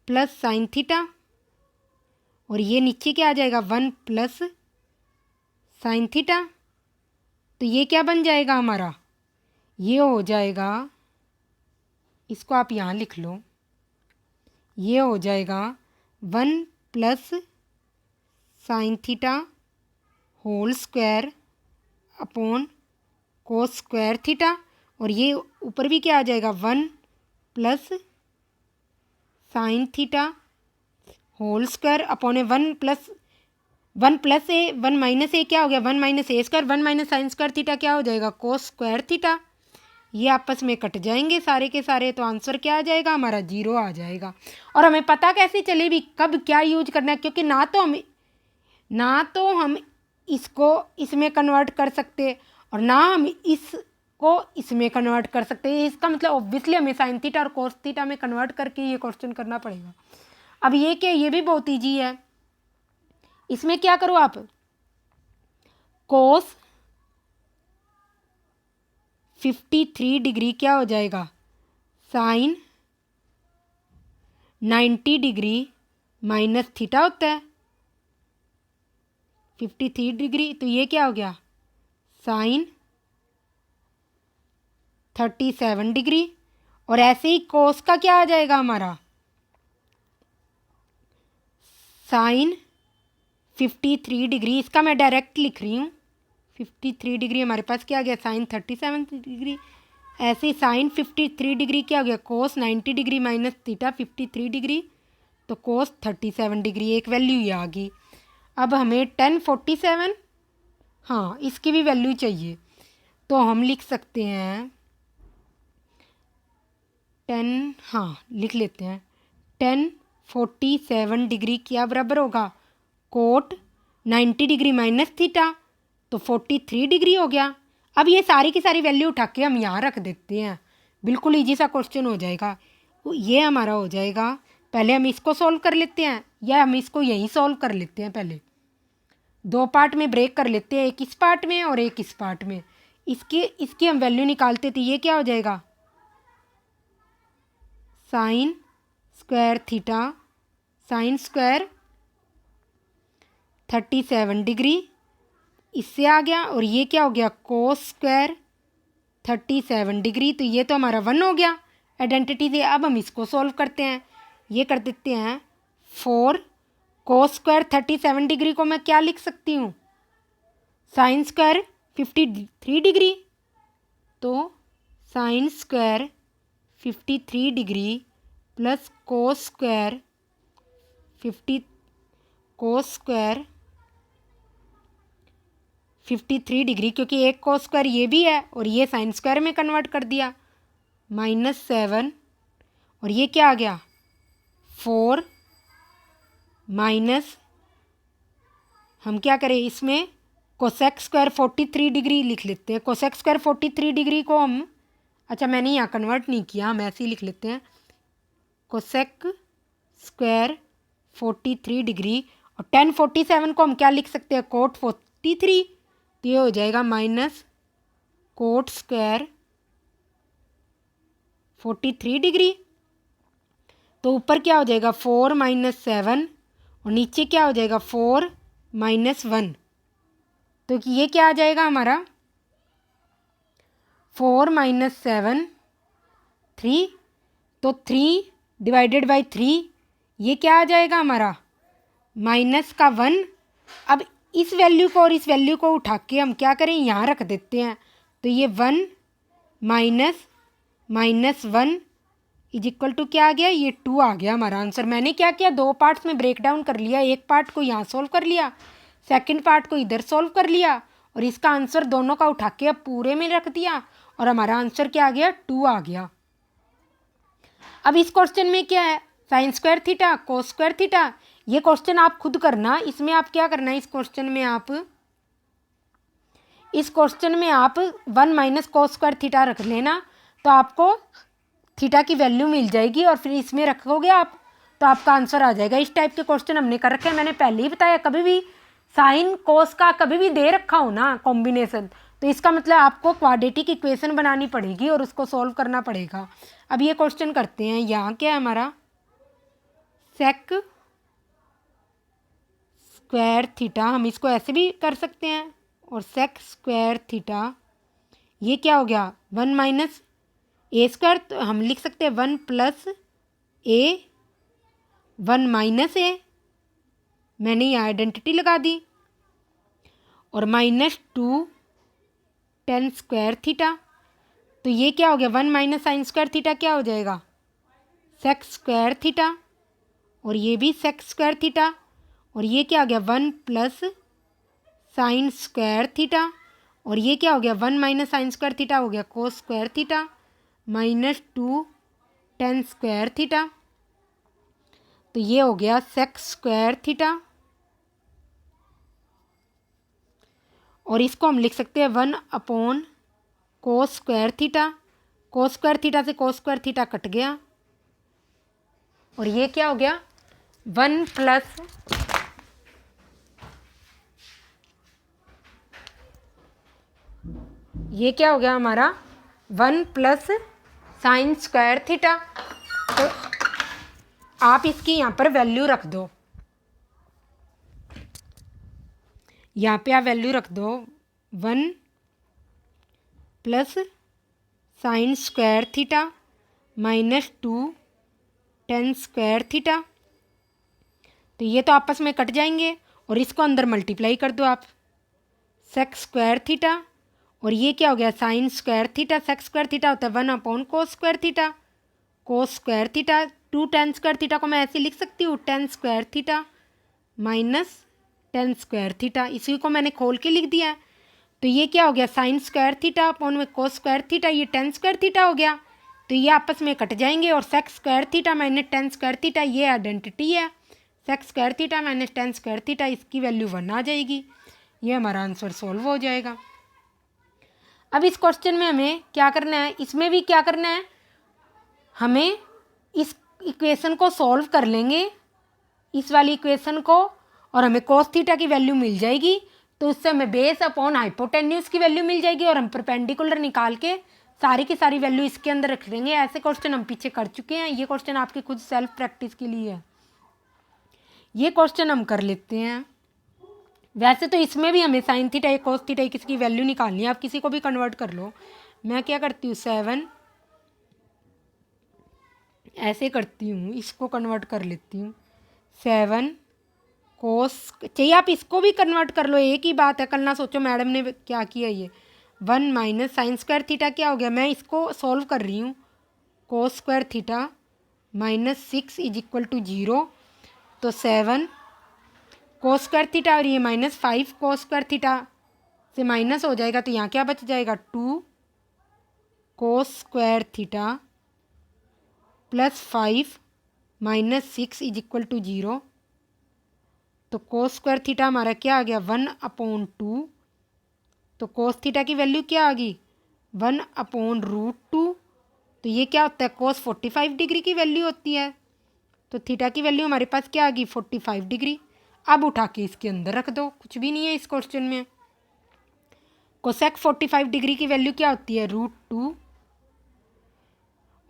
+ sin थीटा और ये नीचे क्या आ जाएगा 1 + sin थीटा। तो ये क्या बन जाएगा हमारा, ये हो जाएगा, इसको आप यहाँ लिख लो, ये हो जाएगा 1 + sin theta whole square upon cos² theta और ये ऊपर भी क्या आ जाएगा 1 + sin theta whole square upon 1 + a 1 - a क्या हो गया 1 - a² 1 - sin² थीटा क्या हो जाएगा cos² थीटा। ये आपस में कट जाएंगे सारे के सारे, तो आंसर क्या आ जाएगा हमारा 0 आ जाएगा। और हमें पता कैसे चले भी कब क्या यूज करना है, क्योंकि ना तो हम इसको इसमें कन्वर्ट कर सकते और ना हम इसको इसमें कन्वर्ट कर सकते। इसका मतलब ऑब्वियसली हमें sin थीटा और cos थीटा में कन्वर्ट करके ये क्वेश्चन करना पड़ेगा। अब ये क्या, ये भी बहुत ईजी है। इसमें क्या करो आप, cos 53 डिग्री क्या हो जाएगा sin 90 डिग्री माइनस थीटा होता है 53 डिग्री, तो ये क्या हो गया sin 37 डिग्री। और ऐसे ही cos का क्या आ जाएगा हमारा sin 53 डिग्री। इसका मैं डायरेक्ट लिख रही हूँ, 53 डिग्री हमारे पास क्या आ गया sin 37 डिग्री। ऐसे ही sin 53 डिग्री क्या हो गया cos 90 degree minus theta 53 degree, तो cos 37 डिग्री, एक वैल्यू ये आ गई। अब हमें tan 47, हाँ इसकी भी वैल्यू चाहिए, तो हम लिख सकते हैं tan, हाँ लिख लेते हैं tan 47 डिग्री क्या बराबर होगा cot 90 डिग्री माइनस थीटा, तो 43 डिग्री हो गया। अब ये सारी की सारी वैल्यू उठा के हम यहाँ रख देते हैं, बिल्कुल इजी सा क्वेश्चन हो जाएगा। ये हमारा हो जाएगा, पहले हम इसको सॉल्व कर लेते हैं या हम इसको यहीं सॉल्व कर लेते हैं। पहले दो पार्ट में ब्रेक कर लेते हैं, एक इस पार्ट में और एक इस पार्ट में। इसकी हम वैल्यू निकालते तो ये क्या हो जाएगा, sine square theta sine square 37 degree इससे आ गया, और ये क्या हो गया, कोस स्क्वायर 37 डिग्री। तो ये तो हमारा 1 हो गया आइडेंटिटी से। अब हम इसको सॉल्व करते हैं, ये कर देते हैं 4 कोस स्क्वायर 37 डिग्री को मैं क्या लिख सकती हूँ, साइन स्क्वायर 53 डिग्री। तो sine square 53 degree plus cos square 53 degree, क्योंकि एक कोस स्क्वायर ये भी है और ये साइन स्क्वायर में कन्वर्ट कर दिया, -7, और ये क्या आ गया 4 माइनस, हम क्या करें इसमें कोसेक स्क्वायर 43 डिग्री लिख लेते हैं। कोसेक स्क्वायर 43 डिग्री को हम, अच्छा मैंने यहाँ कन्वर्ट नहीं किया, हम ऐसे ही लिख लेते हैं, कोसेक स्क्वायर 43 डिग्री, और tan 47 को हम क्या लिख सकते हैं, कोट 43। तो ये हो जाएगा माइनस कोट स्क्वायर 43 डिग्री। तो ऊपर क्या हो जाएगा 4 - 7, और नीचे क्या हो जाएगा 4 - 1। तो ये क्या आ जाएगा हमारा 4 - 7 3, तो 3 डिवाइडेड बाई 3 ये क्या आ जाएगा हमारा -1। अब इस वैल्यू को और इस वैल्यू को उठा के हम क्या करें, यहाँ रख देते हैं। तो ये 1 - -1 इज इक्वल टू क्या आ गया, ये 2 आ गया हमारा आंसर। मैंने क्या किया, 2 पार्ट्स में ब्रेक डाउन कर लिया, एक पार्ट को यहाँ सोल्व कर लिया, सेकंड पार्ट को इधर सोल्व कर लिया, और इसका आंसर दोनों का उठा के अब पूरे में रख दिया, और हमारा आंसर क्या आ गया 2 आ गया। अब इस क्वेश्चन में क्या है, sine square theta cos square theta. ये क्वेश्चन आप खुद करना, इसमें आप क्या करना है, इस क्वेश्चन में आप 1 - कोस स्क्वायर थीटा रख लेना, तो आपको थीटा की वैल्यू मिल जाएगी, और फिर इसमें रखोगे आप तो आपका आंसर आ जाएगा। इस टाइप के क्वेश्चन हमने कर रखे हैं, मैंने पहले ही बताया, कभी भी साइन कोस का कभी भी दे रखा हो ना कॉम्बिनेशन, तो इसका मतलब आपको क्वाड्रेटिक इक्वेशन बनानी पड़ेगी और उसको सॉल्व करना पड़ेगा। अब ये क्वेश्चन करते हैं, यहाँ क्या है हमारा सेक स्क्वायर थीटा, हम इसको ऐसे भी कर सकते हैं, और सेक स्क्वायर थीटा ये क्या हो गया 1 - a स्क्वायर, तो हम लिख सकते हैं 1 + a 1 - a, मैंने यहाँ आइडेंटिटी लगा दी, और -2 tan स्क्वायर थीटा। तो ये क्या हो गया 1 - साइन स्क्वायर थीटा क्या हो जाएगा सेक स्क्वायर थीटा, और ये भी सेक स्क्वायर थीटा, और ये क्या हो गया 1 + साइन स्क्वायर थीटा, और ये क्या हो गया 1 - साइन स्क्वायर थीटा हो गया cos square theta, -2 tan square theta. तो ये हो गया सेक स्क्वायर थीटा, और इसको हम लिख सकते हैं 1 / cos square theta. Cos square theta से कोस स्क्वायर थीटा कट गया, और ये क्या हो गया 1 + ये क्या हो गया हमारा 1 + साइन स्क्वायर थीटा। तो आप इसकी यहाँ पर वैल्यू रख दो, यहाँ पे आप वैल्यू रख दो 1 + sign square theta -2 tan square theta. तो ये तो आपस में कट जाएंगे, और इसको अंदर मल्टीप्लाई कर दो आप, सेक स्क्वायर थीटा, और ये क्या हो गया sine square theta. Sec square theta होता है 1 / cos square theta, cos square theta 2 tan square theta को मैं ऐसे लिख सकती हूँ tan square theta -tan square theta, इसी को मैंने खोल के लिख दिया है। तो ये क्या हो गया साइन स्क्वायर थीटा अपॉन में कोस स्क्वायर थीटा, ये tan स्क्वायर थीटा हो गया, तो ये आपस में कट जाएंगे, और sec square theta -tan square theta ये आइडेंटिटी है, sec square theta -tan square theta, इसकी वैल्यू 1 आ जाएगी। ये हमारा आंसर सॉल्व हो जाएगा। अब इस क्वेश्चन में हमें क्या करना है, इसमें भी क्या करना है, हमें इस इक्वेशन को सॉल्व कर लेंगे, इस वाली इक्वेशन को, और हमें कोस थीटा की वैल्यू मिल जाएगी। तो उससे हमें बेस अपॉन हाइपोटेन्यूज की वैल्यू मिल जाएगी और हम परपेंडिकुलर निकाल के सारी की सारी वैल्यू इसके अंदर रख देंगे। ऐसे क्वेश्चन हम पीछे कर चुके हैं, ये क्वेश्चन आपकी खुद सेल्फ प्रैक्टिस के लिए है, ये क्वेश्चन हम कर लेते हैं। वैसे तो इसमें भी हमें साइन थीटा या कोस थीटा किसी वैल्यू निकालनी है, आप किसी को भी कन्वर्ट कर लो। मैं क्या करती हूँ 7 ऐसे करती हूँ, इसको कन्वर्ट कर लेती हूँ 7 कोस, चाहिए आप इसको भी कन्वर्ट कर लो, एक ही बात है, कल ना सोचो मैडम ने क्या किया। ये 1 माइनस साइन स्क्वायर थीटा क्या हो गया, मैं इसको सॉल्व कर रही हूँ, cos square theta minus 6 is equal to 0। तो 7 कोस स्क्वायर थीटा और ये -5 कोस स्क्वायर थीटा से माइनस हो जाएगा, तो यहाँ क्या बच जाएगा 2 cos square theta plus 5 minus 6 is equal to 0। तो कोस स्क्वायर थीटा हमारा क्या आ गया 1/2। तो कोस थीटा की वैल्यू क्या आ गई 1/√2। तो ये क्या होता है कोस 45 डिग्री की वैल्यू होती है। तो थीटा की वैल्यू हमारे पास क्या आ गई 45 डिग्री। अब उठा के इसके अंदर रख दो, कुछ भी नहीं है इस क्वेश्चन में। कोसेक 45 डिग्री की वैल्यू क्या होती है √2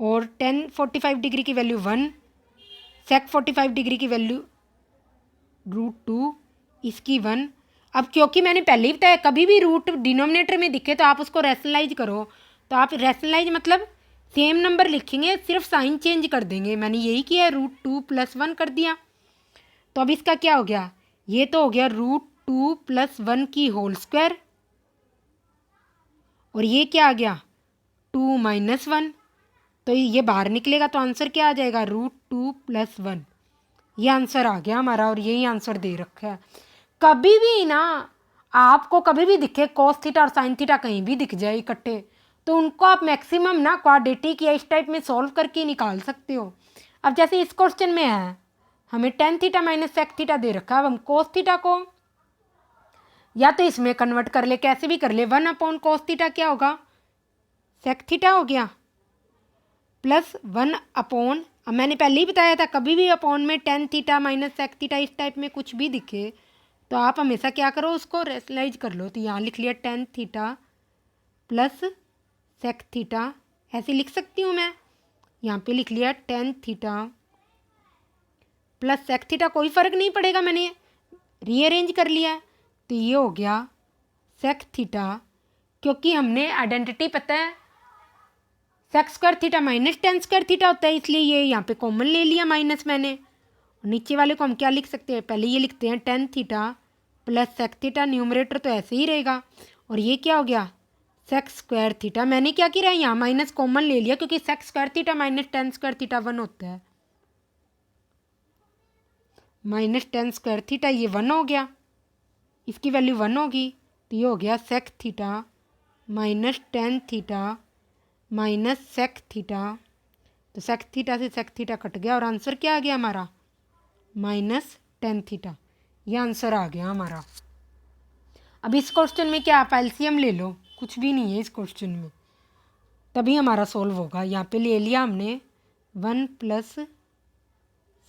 और tan 45 डिग्री की वैल्यू 1, सेक 45 डिग्री की वैल्यू √2, इसकी 1। अब क्योंकि मैंने पहले ही बताया कभी भी रूट डिनोमिनेटर में दिखे तो आप उसको रैशनलाइज करो, तो आप रैशनलाइज मतलब सेम नंबर लिखेंगे, सिर्फ साइन चेंज कर देंगे। मैंने यही किया, √2 + 1 कर दिया। तो अब इसका क्या हो गया, ये तो हो गया √2 + 1 की होल स्क्वायर, और ये क्या आ गया 2 - 1। तो ये बाहर निकलेगा तो आंसर क्या आ जाएगा √2 + 1। ये आंसर आ गया हमारा, और यही आंसर दे रखा है। कभी भी ना आपको कभी भी दिखे कोस थीटा और साइन थीटा कहीं भी दिख जाए इकट्ठे, तो उनको आप मैक्सिमम ना क्वाड्रेटिक या इस टाइप में सॉल्व करके निकाल सकते हो। अब जैसे इस क्वेश्चन में है हमें tan theta minus sec theta दे रखा है, अब हम कोस थीटा को या तो इसमें कन्वर्ट कर ले, कैसे भी कर ले, 1/cos थीटा क्या होगा सेक थीटा हो गया प्लस 1/, अब मैंने पहले ही बताया था कभी भी अपॉन में tan theta minus sec theta इस टाइप में कुछ भी दिखे तो आप हमेशा क्या करो उसको रेशनलाइज कर लो। तो यहाँ लिख लिया tan theta plus sec theta, ऐसे लिख सकती हूँ मैं, यहाँ पे लिख लिया tan theta plus sec theta, कोई फ़र्क नहीं पड़ेगा, मैंने रीअरेंज कर लिया। तो ये हो गया सेक थीटा, क्योंकि हमने आइडेंटिटी पता है sec square theta minus tan square theta होता है, इसलिए ये यहाँ पे कॉमन ले लिया माइनस मैंने। नीचे वाले को हम क्या लिख सकते हैं, पहले ये लिखते हैं tan theta plus sec theta, numerator तो ऐसे ही रहेगा, और ये क्या हो गया सेक स्क्वायर थीटा। मैंने क्या किया है यहाँ माइनस कॉमन ले लिया, क्योंकि sec square theta minus tan square theta 1 होता है, माइनस tan स्क्वायर थीटा ये 1 हो गया, इसकी वैल्यू 1 होगी। तो ये हो गया sec theta minus tan theta minus sec theta. तो सेक थीटा से सेक थीटा कट गया और आंसर क्या आ गया हमारा माइनस tan थीटा। ये आंसर आ गया हमारा। अब इस क्वेश्चन में क्या आप एलसीएम ले लो, कुछ भी नहीं है इस क्वेश्चन में, तभी हमारा सोल्व होगा। यहाँ पे ले लिया हमने 1 +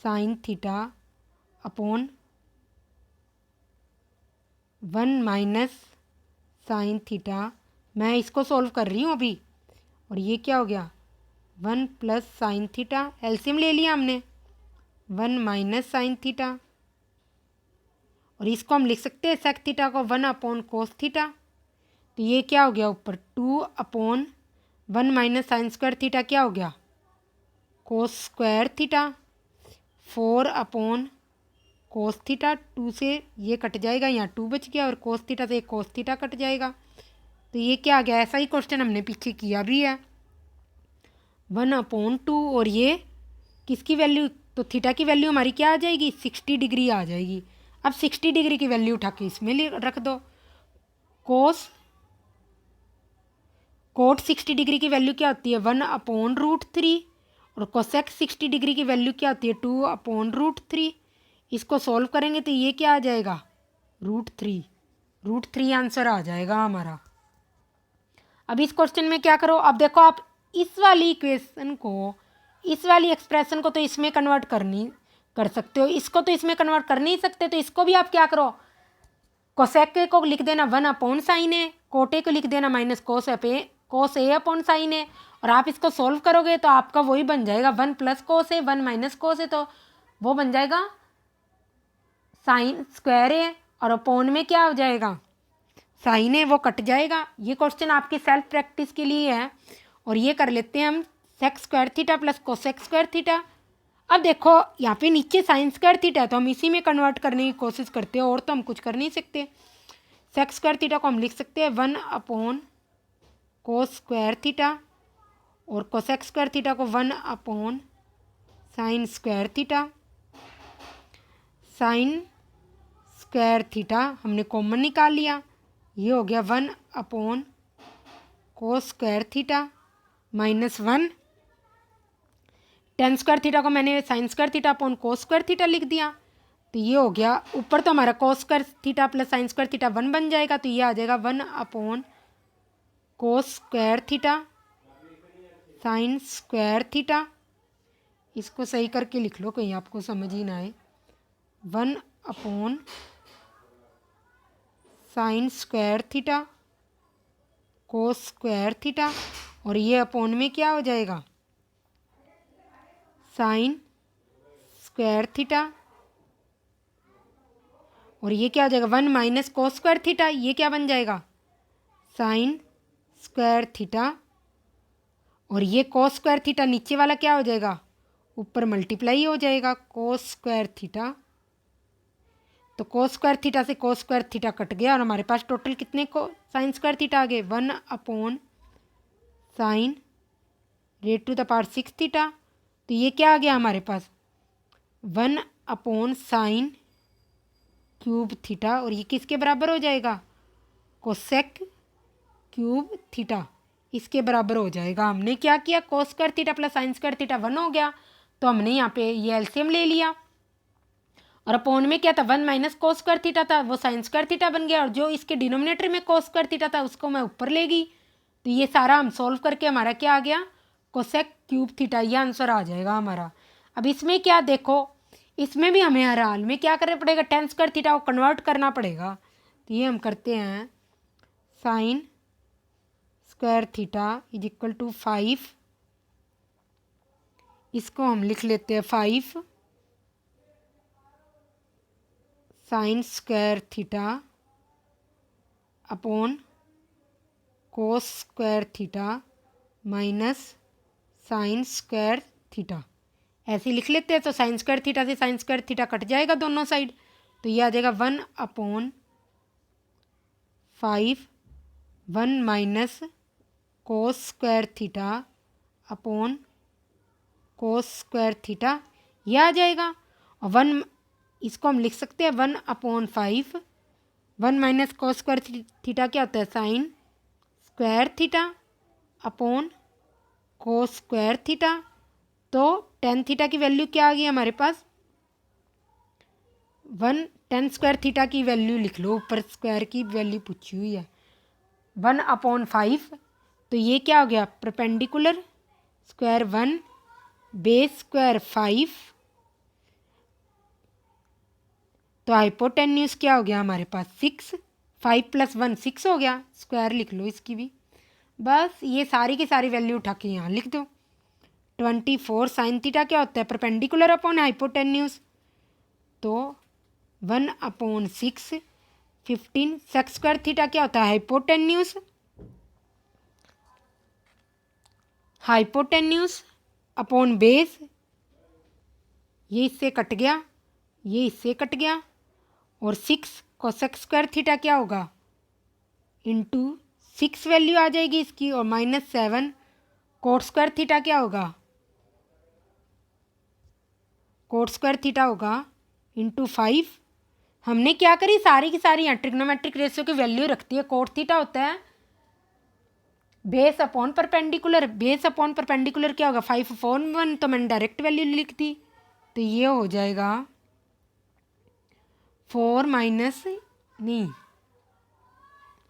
sign theta upon 1 minus sine theta, मैं इसको सोल्व कर रही हूँ अभी, और ये क्या हो गया 1 + साइन थीटा, एलसीएम ले लिया हमने 1 माइनस साइन थीटा, और इसको हम लिख सकते हैं सेक थीटा को 1/cos थीटा। तो ये क्या हो गया ऊपर 2/1 माइनस साइन स्क्वायर थीटा क्या हो गया cos square theta, 4/cos theta, 2 से ये कट जाएगा, यहाँ 2 बच गया, और कोस थीटा से कोस थीटा कट जाएगा। तो ये क्या आ गया, ऐसा ही क्वेश्चन हमने पीछे किया भी है 1/2, और ये किसकी वैल्यू, तो थीटा की वैल्यू हमारी क्या आ जाएगी 60 डिग्री आ जाएगी। अब 60 डिग्री की वैल्यू उठा के इसमें रख दो, कोट 60 डिग्री की वैल्यू क्या होती है 1/√3, और कोसेक 60 डिग्री की वैल्यू क्या होती है 2/√3। इसको सॉल्व करेंगे तो ये क्या आ जाएगा √3 आंसर आ जाएगा हमारा। अब इस क्वेश्चन में क्या करो, अब देखो आप इस वाली इक्वेशन को, इस वाली एक्सप्रेशन को तो इसमें कन्वर्ट कर सकते हो, इसको तो इसमें कन्वर्ट कर नहीं सकते, तो इसको भी आप क्या करो कोसेक को लिख देना 1 अपॉन साइन ए, कोटे को लिख देना माइनस कोस ए अपॉन साइन ए, और आप इसको सोल्व करोगे तो आपका वही बन जाएगा 1 प्लस कोस ए 1 माइनस कोस ए, तो वो बन जाएगा साइन स्क्वायर ए, और अपॉन में क्या हो जाएगा साइन ए, वो कट जाएगा। ये क्वेश्चन आपकी सेल्फ प्रैक्टिस के लिए है। और ये कर लेते हैं हम sec square theta plus cosec square theta. अब देखो यहाँ पे नीचे साइन स्क्वायर थीटा है तो हम इसी में कन्वर्ट करने की कोशिश करते हैं, और तो हम कुछ कर नहीं सकते। सेक स्क्वायर थीटा को हम लिख सकते हैं 1 अपॉन कोस स्क्वायर थीटा, और कोसेक स्क्वायर थीटा को 1 upon sign square theta. Sine square theta हमने कॉमन निकाल लिया, ये हो गया 1 upon cos square theta minus 1। Ten square theta को मैंने sign square theta upon cos square theta लिख दिया, तो ये हो गया। ऊपर तो हमारा कोस square theta plus sine square theta 1 बन जाएगा, तो ये आ जाएगा 1 upon cos square theta sine square theta. इसको सही करके लिख लो कहीं आपको समझ ही ना आए। 1 upon sign square theta cos square theta, और ये अपॉन में क्या हो जाएगा साइन स्क्वायर थीटा, और ये क्या हो जाएगा 1 माइनस कोस स्क्वायर थीटा, ये क्या बन जाएगा साइन स्क्वायर थीटा, और ये कोस स्क्वायर थीटा नीचे वाला क्या हो जाएगा ऊपर मल्टीप्लाई हो जाएगा कोस स्क्वायर थीटा। तो कोस स्क्वायर थीटा से कोस स्क्वायर थीटा कट गया, और हमारे पास टोटल कितने को साइन स्क्वायर थीटा आ गए 1 upon sine raised to the power 6 theta. तो ये क्या आ गया हमारे पास 1 अपॉन साइन क्यूब थीटा, और ये किसके बराबर हो जाएगा कोसेक क्यूब थीटा, इसके बराबर हो जाएगा। हमने क्या किया कोस square theta plus sine square theta 1 हो गया, तो हमने यहाँ पे ये एलसीएम ले लिया, और अपॉन में क्या था 1 माइनस कोस स्क्वायर थीटा था, वो साइन स्क्वायर थीटा बन गया, और जो इसके डिनोमिनेटर में कोस स्क्वायर थीटा था उसको मैं ऊपर ले गई। तो ये सारा हम सॉल्व करके हमारा क्या आ गया कोसेक क्यूब थीटा, ये आंसर आ जाएगा हमारा। अब इसमें क्या देखो, इसमें भी हमें हर हाल में क्या करना पड़ेगा टेन स्क्वायर थीटा को कन्वर्ट करना पड़ेगा। तो ये हम करते हैं sine square theta is equal to 5, इसको हम लिख लेते हैं 5 sine square theta upon cos square theta minus sine square theta, ऐसे लिख लेते हैं। तो साइन स्क्वायर थीटा से साइन स्क्वायर थीटा कट जाएगा दोनों साइड, तो ये आ जाएगा 1 upon 5 1 minus cos square theta upon cos square theta, ये आ जाएगा। और 1 इसको हम लिख सकते हैं 1 upon 5 1 minus cos square theta क्या होता है sine square theta upon cos square theta. तो टेन थीटा की वैल्यू क्या आ गई हमारे पास 1, टेन स्क्वायर थीटा की वैल्यू लिख लो, ऊपर स्क्वायर की वैल्यू पूछी हुई है 1 अपॉन 5, तो ये क्या हो गया परपेंडिकुलर स्क्वायर 1 बेस स्क्वायर 5, तो हाइपोटेन्यूज क्या हो गया हमारे पास 6, 5 प्लस 1 6 हो गया, स्क्वायर लिख लो इसकी भी। बस ये सारी की सारी वैल्यू उठा के यहाँ लिख दो। 24 साइन थीटा क्या होता है परपेंडिकुलर अपॉन हाइपोटेन्यूज, तो 1 अपॉन 6 15 सेक स्क्वायर थीटा क्या होता है हाइपोटेन्यूज, हाइपोटेन्यूज अपॉन बेस, ये इससे कट गया, ये इससे कट गया, और 6 कोसेक स्क्वायर थीटा क्या होगा इंटू 6 वैल्यू आ जाएगी इसकी, और -7 कोट स्क्वायर थीटा क्या होगा कोट स्क्वायर थीटा होगा इंटू 5। हमने क्या करी सारी की सारी यहाँ ट्रिग्नोमेट्रिक रेशियो की वैल्यू रखती है। कोट थीटा होता है base upon perpendicular, base upon perpendicular क्या होगा 5 अपॉन 1, तो मैंने डायरेक्ट वैल्यू लिख दी, तो ये हो जाएगा 4 माइनस नहीं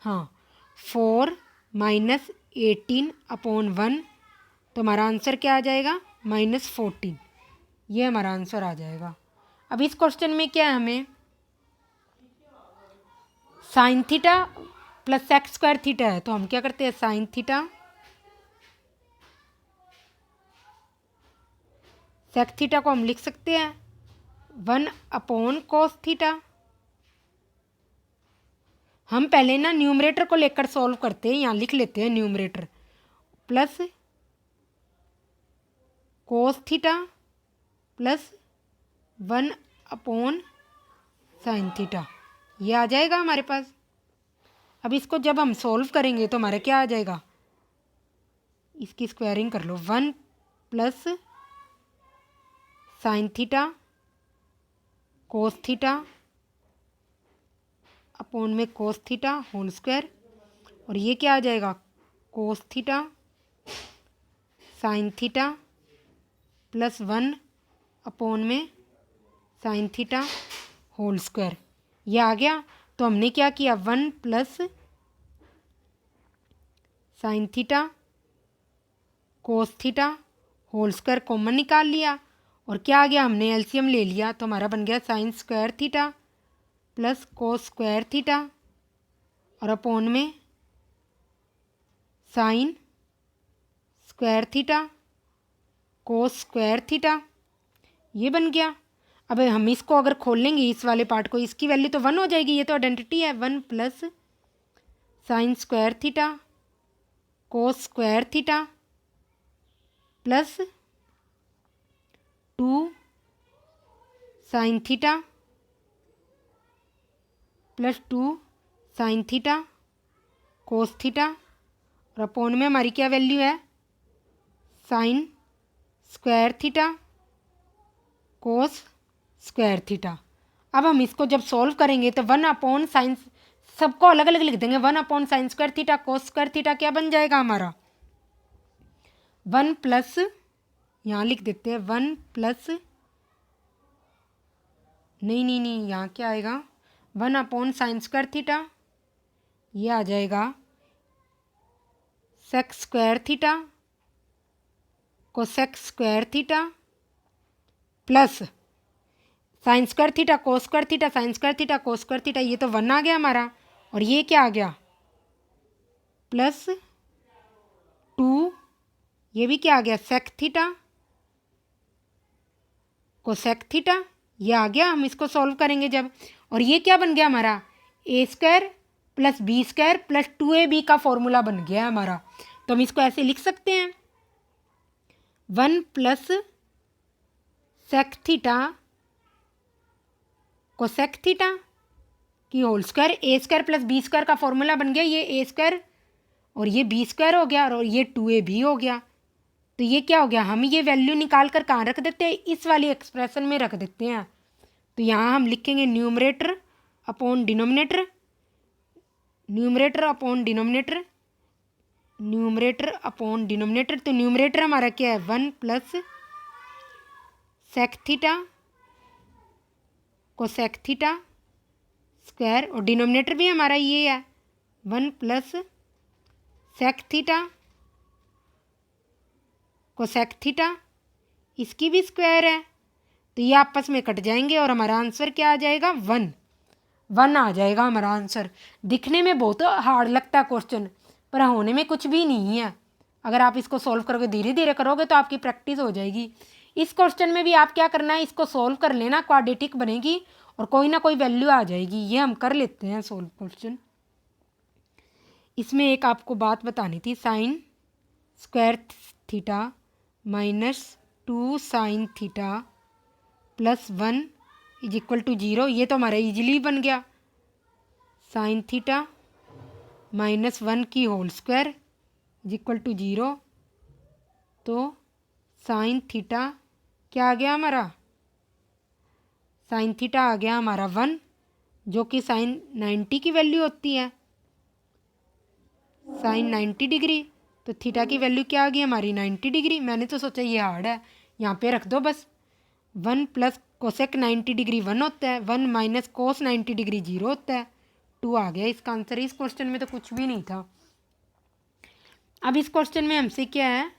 हाँ 4 माइनस 18 अपॉन 1, तो हमारा आंसर क्या आ जाएगा -14, ये हमारा आंसर आ जाएगा। अब इस क्वेश्चन में क्या है हमें sine theta plus sec square theta है, तो हम क्या करते हैं, साइन थीटा सेक थीटा को हम लिख सकते हैं 1/cos थीटा। हम पहले ना न्यूमरेटर को लेकर सॉल्व करते हैं, यहाँ लिख लेते हैं numerator plus cos theta plus 1/sin theta, ये आ जाएगा हमारे पास। अब इसको जब हम सॉल्व करेंगे तो हमारा क्या आ जाएगा, इसकी स्क्वायरिंग कर लो, 1 plus sine theta cos theta upon में कोस थीटा होल स्क्वायर, और ये क्या आ जाएगा, cos theta sine theta plus 1/में साइन थीटा होल स्क्वायर, ये आ गया। तो हमने क्या किया, 1 plus sine theta cos theta whole square common निकाल लिया, और क्या आ गया, हमने एलसीएम ले लिया, तो हमारा बन गया sine square theta plus cos square theta और अपॉन में sign square theta cos square theta, ये बन गया। अब हम इसको अगर खोल लेंगे इस वाले पार्ट को, इसकी वैल्यू तो 1 हो जाएगी, ये तो आइडेंटिटी है, 1 plus sine square theta cos square theta plus 2 sine theta plus 2 sine theta cos theta, और अपॉन में हमारी क्या वैल्यू है, sine square theta cos square theta. अब हम इसको जब सॉल्व करेंगे तो 1/sin, सबको अलग अलग लिख देंगे, 1/sin square theta cos square theta क्या बन जाएगा हमारा, 1 प्लस, यहाँ लिख देते हैं 1 प्लस, नहीं यहाँ क्या आएगा, 1/sin स्क्वायर थीटा, ये आ जाएगा sec square theta cosec square theta plus sine square theta cos square theta sine square theta cos square theta, ये तो 1 आ गया हमारा, और ये क्या आ गया, प्लस 2, ये भी क्या आ गया, सेक थीटा कोसेक थीटा, ये आ गया। हम इसको सॉल्व करेंगे जब, और ये क्या बन गया हमारा, A square plus B square plus 2ab का फॉर्मूला बन गया हमारा। तो हम इसको ऐसे लिख सकते हैं, 1 plus sec theta cosec theta की whole square, A square plus B square का फॉर्मूला बन गया, ये ए स्क्वायर और ये बी स्क्वायर हो गया, और ये 2ab हो गया। तो ये क्या हो गया, हम ये वैल्यू निकाल कर कहाँ रख देते हैं, इस वाली एक्सप्रेशन में रख देते हैं। तो यहाँ हम लिखेंगे numerator upon denominator, numerator upon denominator, numerator upon denominator. तो न्यूमरेटर हमारा क्या है, 1 plus sec theta cosec theta square, और डिनोमिनेटर भी हमारा ये है 1 plus sec theta cosec theta, इसकी भी स्क्वायर है, तो ये आपस में कट जाएंगे और हमारा आंसर क्या आ जाएगा, 1 आ जाएगा हमारा आंसर। दिखने में बहुत हार्ड लगता है क्वेश्चन, पर होने में कुछ भी नहीं है। अगर आप इसको सॉल्व करोगे, धीरे धीरे करोगे तो आपकी प्रैक्टिस हो जाएगी। इस क्वेश्चन में भी आप क्या करना है, इसको सॉल्व कर लेना, क्वाड्रेटिक बनेगी और कोई ना कोई वैल्यू आ जाएगी। ये हम कर लेते हैं सॉल्व क्वेश्चन। इसमें एक आपको बात बतानी थी, sine square theta minus 2 sine theta plus 1 is equal to 0, ये तो हमारा इजीली बन गया, साइन थीटा माइनस 1 की whole square is equal to 0। तो साइन थीटा क्या आ गया हमारा, साइन थीटा आ गया हमारा 1, जो कि साइन 90 की वैल्यू होती है, साइन 90 डिग्री। तो थीटा की वैल्यू क्या आ गई हमारी, 90 डिग्री। मैंने तो सोचा ये हार्ड है, यहाँ पे रख दो बस। 1 प्लस कोसेक 90 डिग्री 1 होता है, 1 माइनस कोस 90 डिग्री 0 होता है, 2 आ गया इसका आंसर। इस क्वेश्चन में तो कुछ भी नहीं था। अब इस क्वेश्चन में हमसे क्या है,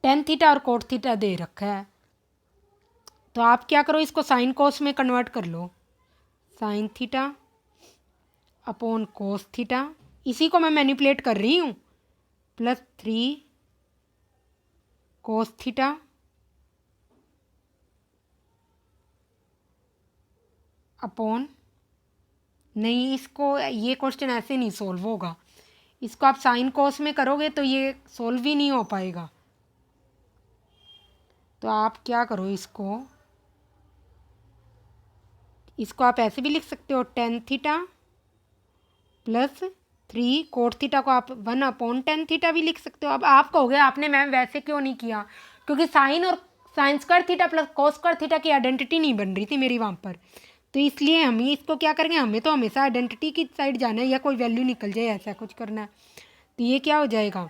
टेन थीटा और कोट थीटा दे रखा है, तो आप क्या करो, इसको साइन कोस में कन्वर्ट कर लो, sine theta upon cos theta, इसी को मैं मैनिपुलेट कर रही हूँ, प्लस 3 कोस थीटा अपॉन, नहीं इसको, ये क्वेश्चन ऐसे नहीं सोल्व होगा, इसको आप साइन कोस में करोगे तो ये सोल्व ही नहीं हो पाएगा। तो आप क्या करो, इसको आप ऐसे भी लिख सकते हो, tan theta plus 3 cot theta को आप 1/10 थीटा भी लिख सकते हो। अब आप कहोगे आपने मैम वैसे क्यों नहीं किया, क्योंकि साइन और sign square theta plus cos square theta की आइडेंटिटी नहीं बन रही थी मेरी वहाँ पर, तो इसलिए हम इसको क्या करेंगे, हमें तो हमेशा आइडेंटिटी की साइड जाना है या कोई वैल्यू निकल जाए ऐसा कुछ करना है। तो ये क्या हो जाएगा,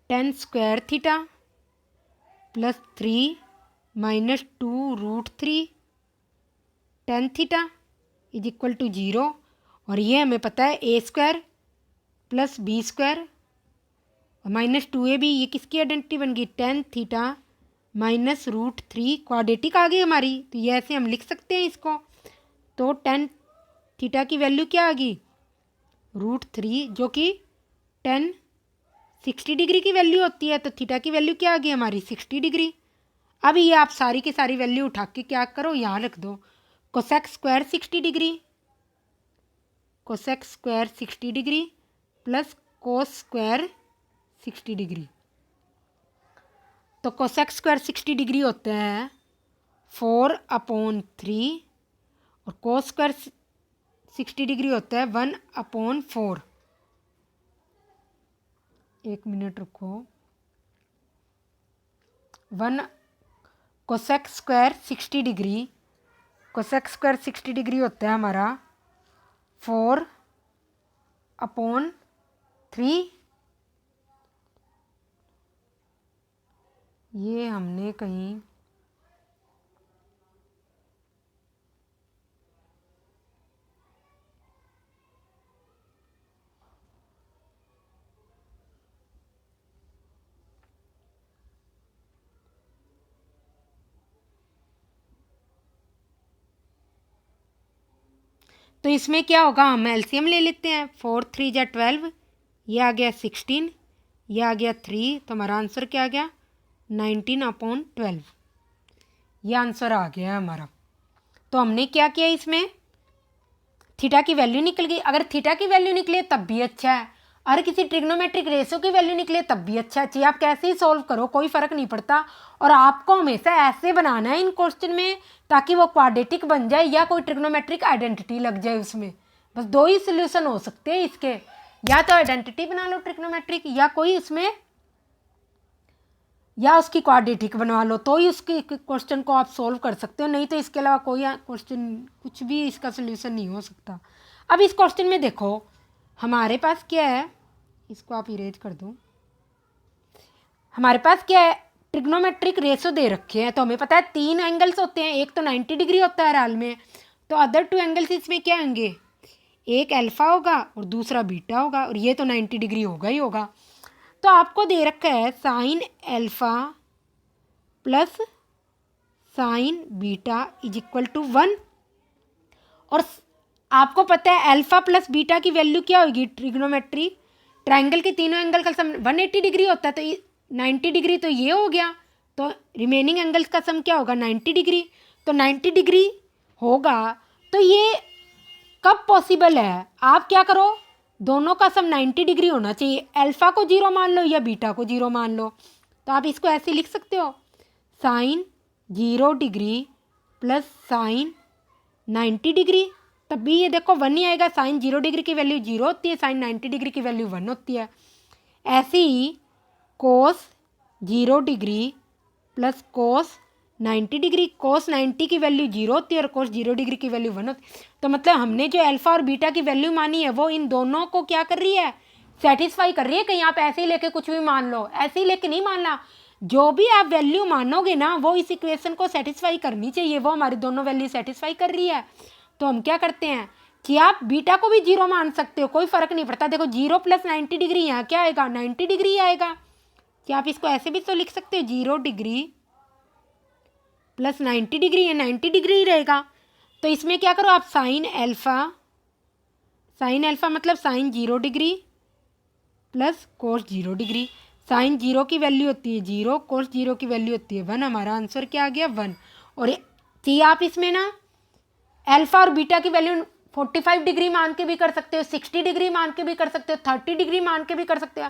10 square theta plus 3 minus 2√3 10 theta is equal to 0, और ये हमें पता है A square plus B square और माइनस 2ab, ये किसकी आइडेंटिटी बन गई, 10 थीटा माइनस √3 क्वाड्रेटिक आ गई हमारी, तो ये ऐसे हम लिख सकते हैं इसको। तो 10 थीटा की वैल्यू क्या आ गई, √3, जो कि 60 डिग्री की वैल्यू होती है, तो थीटा की वैल्यू क्या आ गई हमारी 60 डिग्री। अब ये आप सारी की सारी वैल्यू उठा के क्या करो, यहाँ रख दो, cosec square 60 degree, cosec square 60 degree plus cos square 60 degree, तो कोसेक स्क्वायर 60 डिग्री होता है 4/3 और कोस स्क्वायर 60 डिग्री होता है 1/4। एक मिनट रुको, 1 cosec square 60 degree, cosec square 60 degree होता है हमारा 4/3, ये हमने कहीं तो इसमें क्या होगा, हम एलसीएम ले लेते हैं, 4 3 जा 12, ये आ गया 16, ये आ गया 3, तो हमारा आंसर क्या आ गया 19/12, ये आंसर आ गया हमारा। तो हमने क्या किया, इसमें थीटा की वैल्यू निकल गई, अगर थीटा की वैल्यू निकले तब भी अच्छा है, अगर किसी ट्रिग्नोमेट्रिक रेशो की वैल्यू निकले तब भी अच्छा है, चाहे आप कैसे ही सॉल्व करो कोई फ़र्क नहीं पड़ता। और आपको हमेशा ऐसे बनाना है इन क्वेश्चन में ताकि वो क्वाड्रेटिक बन जाए या कोई ट्रिग्नोमेट्रिक आइडेंटिटी लग जाए उसमें। बस दो ही सोल्यूशन हो सकते हैं इसके, या तो आइडेंटिटी बना लो ट्रिग्नोमेट्रिक या कोई उसमें या उसकी क्वाड्रेटिक बनवा लो, तो ही उसके क्वेश्चन को आप सोल्व कर सकते हो, नहीं तो इसके अलावा कोई क्वेश्चन कुछ भी इसका सोल्यूशन नहीं हो सकता। अब इस क्वेश्चन में देखो हमारे पास क्या है, इसको आप इरेज कर दो, हमारे पास क्या है, ट्रिग्नोमेट्रिक रेशो दे रखे हैं, तो हमें पता है 3 एंगल्स होते हैं, एक तो 90 डिग्री होता है हर हाल में, तो अदर 2 एंगल्स इसमें क्या होंगे, एक अल्फा होगा और दूसरा बीटा होगा, और ये तो 90 डिग्री होगा ही होगा। तो आपको दे रखा है sine alpha plus sine beta is equal to 1, और आपको पता है अल्फा प्लस बीटा की वैल्यू क्या होगी, ट्रिग्नोमेट्री ट्रायंगल के तीनों एंगल का सम 180 डिग्री होता है, तो 90 डिग्री तो ये हो गया, तो रिमेनिंग एंगल्स का सम क्या होगा 90 डिग्री, तो 90 डिग्री होगा। तो ये कब पॉसिबल है, आप क्या करो, दोनों का सम 90 डिग्री होना चाहिए, अल्फा को 0 मान लो या बीटा को 0 मान लो, तो आप इसको ऐसे लिख सकते हो, sine 0 degree plus sine 90 degree, तब भी ये देखो 1 ही आएगा, साइन 0 डिग्री की वैल्यू 0 होती है, साइन 90 डिग्री की वैल्यू 1 होती है। ऐसे ही कोस 0 डिग्री प्लस कोस 90 डिग्री, कोस 90 की वैल्यू 0 होती है और कोस 0 डिग्री की वैल्यू 1 होती है, तो मतलब हमने जो अल्फा और बीटा की वैल्यू मानी है वो इन दोनों को क्या कर रही है, सेटिस्फाई कर रही है। कहीं आप ऐसे ही लेके कुछ भी मान लो, ऐसे ही लेके नहीं मानना, जो भी आप वैल्यू मानोगे ना वो इस इक्वेशन को सेटिस्फाई करनी चाहिए, वो हमारी दोनों वैल्यू सेटिस्फाई कर रही है। तो हम क्या करते हैं कि आप बीटा को भी 0 मान सकते हो, कोई फर्क नहीं पड़ता, देखो 0 प्लस 90 डिग्री यहाँ क्या आएगा 90 डिग्री आएगा, कि आप इसको ऐसे भी तो लिख सकते हो 0 डिग्री प्लस 90 डिग्री, या 90 डिग्री रहेगा। तो इसमें क्या करो आप साइन अल्फा साइन अल्फ़ा मतलब sine 0 degree plus cos 0 degree. Sine 0 की वैल्यू होती है 0, कोस 0 की वैल्यू होती है 1। हमारा आंसर क्या आ गया 1। और आप इसमें ना अल्फ़ा और बीटा की वैल्यू 45 डिग्री मान के भी कर सकते हो, 60 डिग्री मान के भी कर सकते हो, 30 डिग्री मान के भी कर सकते हो।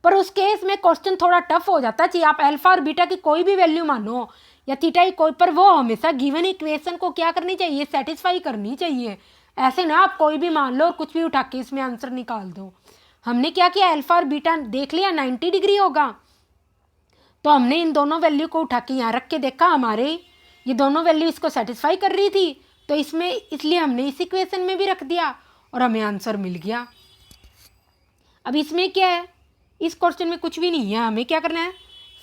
पर उस केस में क्वेश्चन थोड़ा टफ हो जाता है। चाहिए आप अल्फा और बीटा की कोई भी वैल्यू मानो या थीटा की कोई, पर वो हमेशा गिवन इक्वेशन को क्या करनी चाहिए, सेटिस्फाई करनी चाहिए। ऐसे ना आप कोई भी मान लो और कुछ भी उठा के इसमें आंसर निकाल दो। हमने क्या किया, अल्फा और बीटा देख लिया 90 डिग्री होगा, तो हमने इन दोनों वैल्यू को उठा के यहाँ रख के देखा, हमारे ये दोनों वैल्यू इसको सेटिस्फाई कर रही थी, तो इसमें इसलिए हमने इस इक्वेशन में भी रख दिया और हमें आंसर मिल गया। अब इसमें क्या है, इस क्वेश्चन में कुछ भी नहीं है, हमें क्या करना है,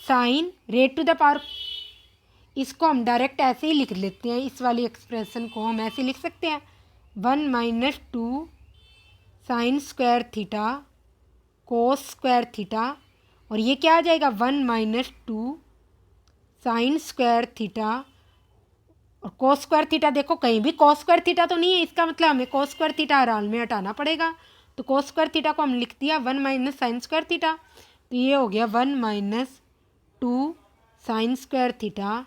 sine raised to the power, इसको हम डायरेक्ट ऐसे ही लिख लेते हैं। इस वाली एक्सप्रेशन को हम ऐसे लिख सकते हैं 1 - 2 sine square theta cos square theta, और ये क्या आ जाएगा 1 - 2 साइन स्क्वायर थीटा और कोस स्क्वायर थीटा। देखो कहीं भी कोस स्क्वायर थीटा तो नहीं है, इसका मतलब हमें कोस स्क्वायर थीटा हर हाल में हटाना पड़ेगा। तो कोस स्क्वायर थीटा को हम लिख दिया 1 - साइन स्क्वायर थीटा, तो ये हो गया 1 - 2 sine square theta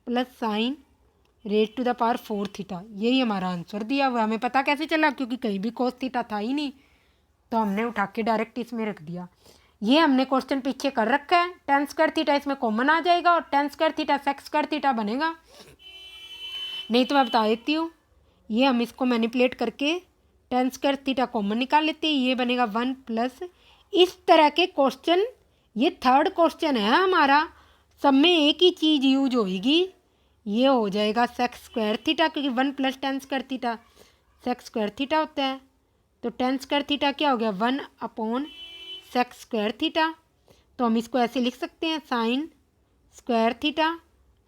plus sine raised to the power 4 theta. यही हमारा आंसर दिया हुआ है। हमें पता कैसे चला, क्योंकि कहीं भी कोस थीटा था ही नहीं, तो हमने उठा के डायरेक्ट इसमें रख दिया। ये हमने क्वेश्चन पीछे कर रखा है। टेन स्क्वायर थीटा इसमें कॉमन आ जाएगा और tan square theta sex square theta बनेगा। नहीं तो मैं बता देती हूँ, ये हम इसको मैनिपुलेट करके टेन स्क्वायर थीटा कॉमन निकाल लेते हैं, ये बनेगा 1 प्लस। इस तरह के क्वेश्चन, ये थर्ड क्वेश्चन है हमारा, सब में एक ही चीज़ यूज होगी, ये हो जाएगा सेक्स स्क्वायर थीटा, क्योंकि 1 plus tan square theta sex square theta होता है। तो टेन स्क्वायर थीटा क्या हो गया 1 / सेक्स स्क्वायर थीटा। तो हम इसको ऐसे लिख सकते हैं sine square theta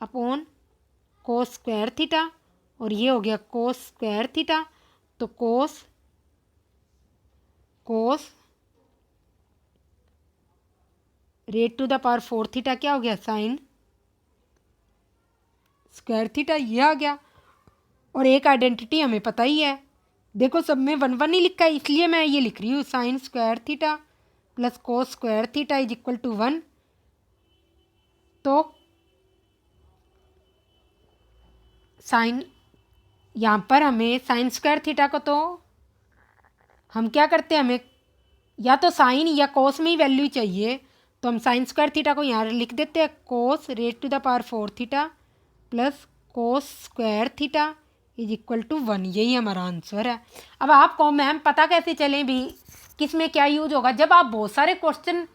upon cos square theta, और ये हो गया कोस स्क्वायर थीटा। तो cos rate to the power 4 theta क्या हो गया साइन स्क्वायर थीटा, ये आ गया। और एक आइडेंटिटी हमें पता ही है, देखो सब में 1 1 ही लिखा है, इसलिए मैं ये लिख रही हूँ sine square theta plus cos square theta is equal to 1। तो साइन, यहाँ पर हमें साइन स्क्वायर थीटा को, तो हम क्या करते हैं, हमें या तो साइन या कोस में ही वैल्यू चाहिए, तो हम साइन स्क्वायर थीटा को यहाँ लिख देते हैं cos rate to the power 4 theta plus cos square theta is equal to 1। यही हमारा आंसर है। अब आपको मैम पता कैसे चले भी किस में क्या यूज होगा, जब आप बहुत सारे क्वेश्चन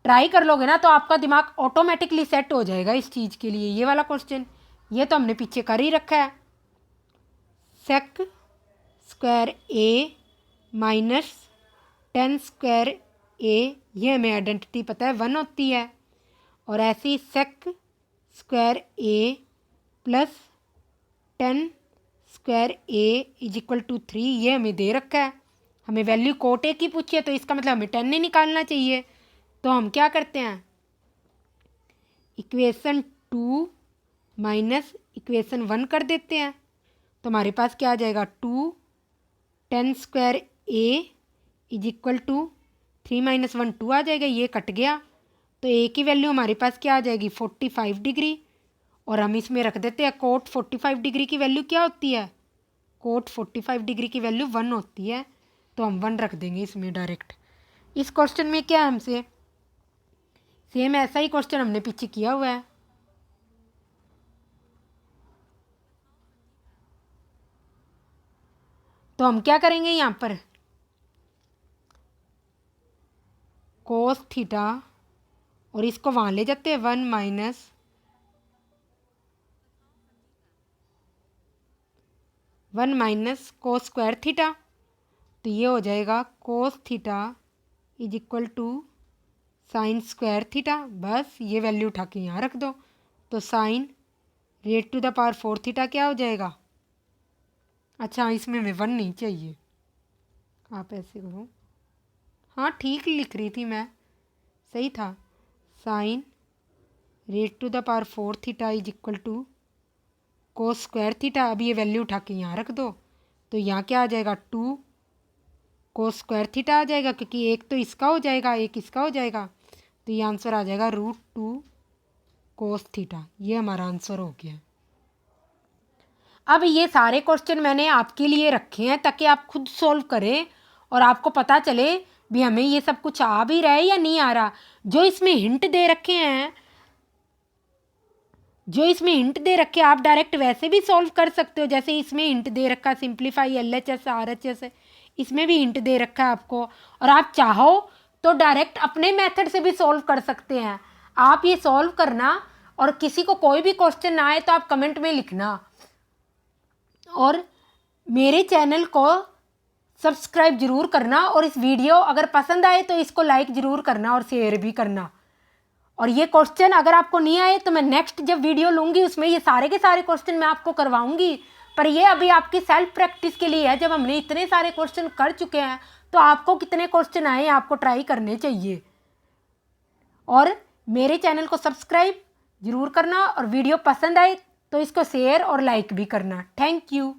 ट्राई कर लोगे ना, तो आपका दिमाग ऑटोमेटिकली सेट हो जाएगा इस चीज़ के लिए। ये वाला क्वेश्चन ये तो हमने पीछे कर ही रखा है, सेक स्क्वायर ए माइनस टेन स्क्वायर ए, ये हमें आइडेंटिटी पता है 1 होती है, और ऐसे ही sec square A plus tan square A is equal to 3, ये हमें दे रखा है। हमें वैल्यू कोट ए की पूछी है, तो इसका मतलब हमें 10 ही निकालना चाहिए। तो हम क्या करते हैं, इक्वेशन 2 माइनस इक्वेशन 1 कर देते हैं, तो हमारे पास क्या आ जाएगा 2 tan square A is equal to 3 - 1 2 आ जाएगा, ये कट गया, तो ए की वैल्यू हमारे पास क्या आ जाएगी 45 डिग्री, और हम इसमें रख देते हैं कोट 45 डिग्री की वैल्यू क्या होती है, कोट 45 डिग्री की वैल्यू 1 होती है, तो हम 1 रख देंगे इसमें डायरेक्ट। इस क्वेश्चन में क्या है, हमसे सेम ऐसा ही क्वेश्चन हमने पीछे किया हुआ है। तो हम क्या करेंगे, यहाँ पर कोस थीटा, और इसको वहाँ ले जाते हैं 1 माइनस कोस स्क्वायर थीटा, तो ये हो जाएगा cos theta is equal to sine square theta. बस ये वैल्यू उठा के यहाँ रख दो, तो sine raised to the power 4 theta क्या हो जाएगा, अच्छा इसमें हमें 1 नहीं चाहिए, आप ऐसे करो, हाँ ठीक लिख रही थी मैं, सही था, sine raised to the power 4 theta is equal to cos square theta. अब ये वैल्यू उठा के यहाँ रख दो, तो यहाँ क्या आ जाएगा 2 cos स्क्वायर थीटा आ जाएगा, क्योंकि एक तो इसका हो जाएगा एक इसका हो जाएगा, तो ये आंसर आ जाएगा √2 cos थीटा। ये हमारा आंसर हो गया। अब ये सारे क्वेश्चन मैंने आपके लिए रखे हैं ताकि आप खुद सॉल्व करें और आपको पता चले भी हमें ये सब कुछ आ भी रहा है या नहीं आ रहा। जो इसमें हिंट दे रखे हैं, आप डायरेक्ट वैसे भी सॉल्व कर सकते हो। जैसे इसमें हिंट दे रखा सिंप्लीफाई LHS RHS, इसमें भी हिंट दे रखा है आपको, और आप चाहो तो डायरेक्ट अपने मेथड से भी सॉल्व कर सकते हैं। आप ये सॉल्व करना, और किसी को कोई भी क्वेश्चन ना आए तो आप कमेंट में लिखना, और मेरे चैनल को सब्सक्राइब जरूर करना, और इस वीडियो अगर पसंद आए तो इसको लाइक ज़रूर करना और शेयर भी करना। और ये क्वेश्चन अगर आपको नहीं आए तो मैं नेक्स्ट जब वीडियो लूँगी उसमें ये सारे के सारे क्वेश्चन मैं आपको करवाऊँगी। पर ये अभी आपकी सेल्फ प्रैक्टिस के लिए है। जब हमने इतने सारे क्वेश्चन कर चुके हैं तो आपको कितने क्वेश्चन आए आपको ट्राई करने चाहिए। और मेरे चैनल को सब्सक्राइब ज़रूर करना, और वीडियो पसंद आए तो इसको शेयर और लाइक भी करना। Thank you.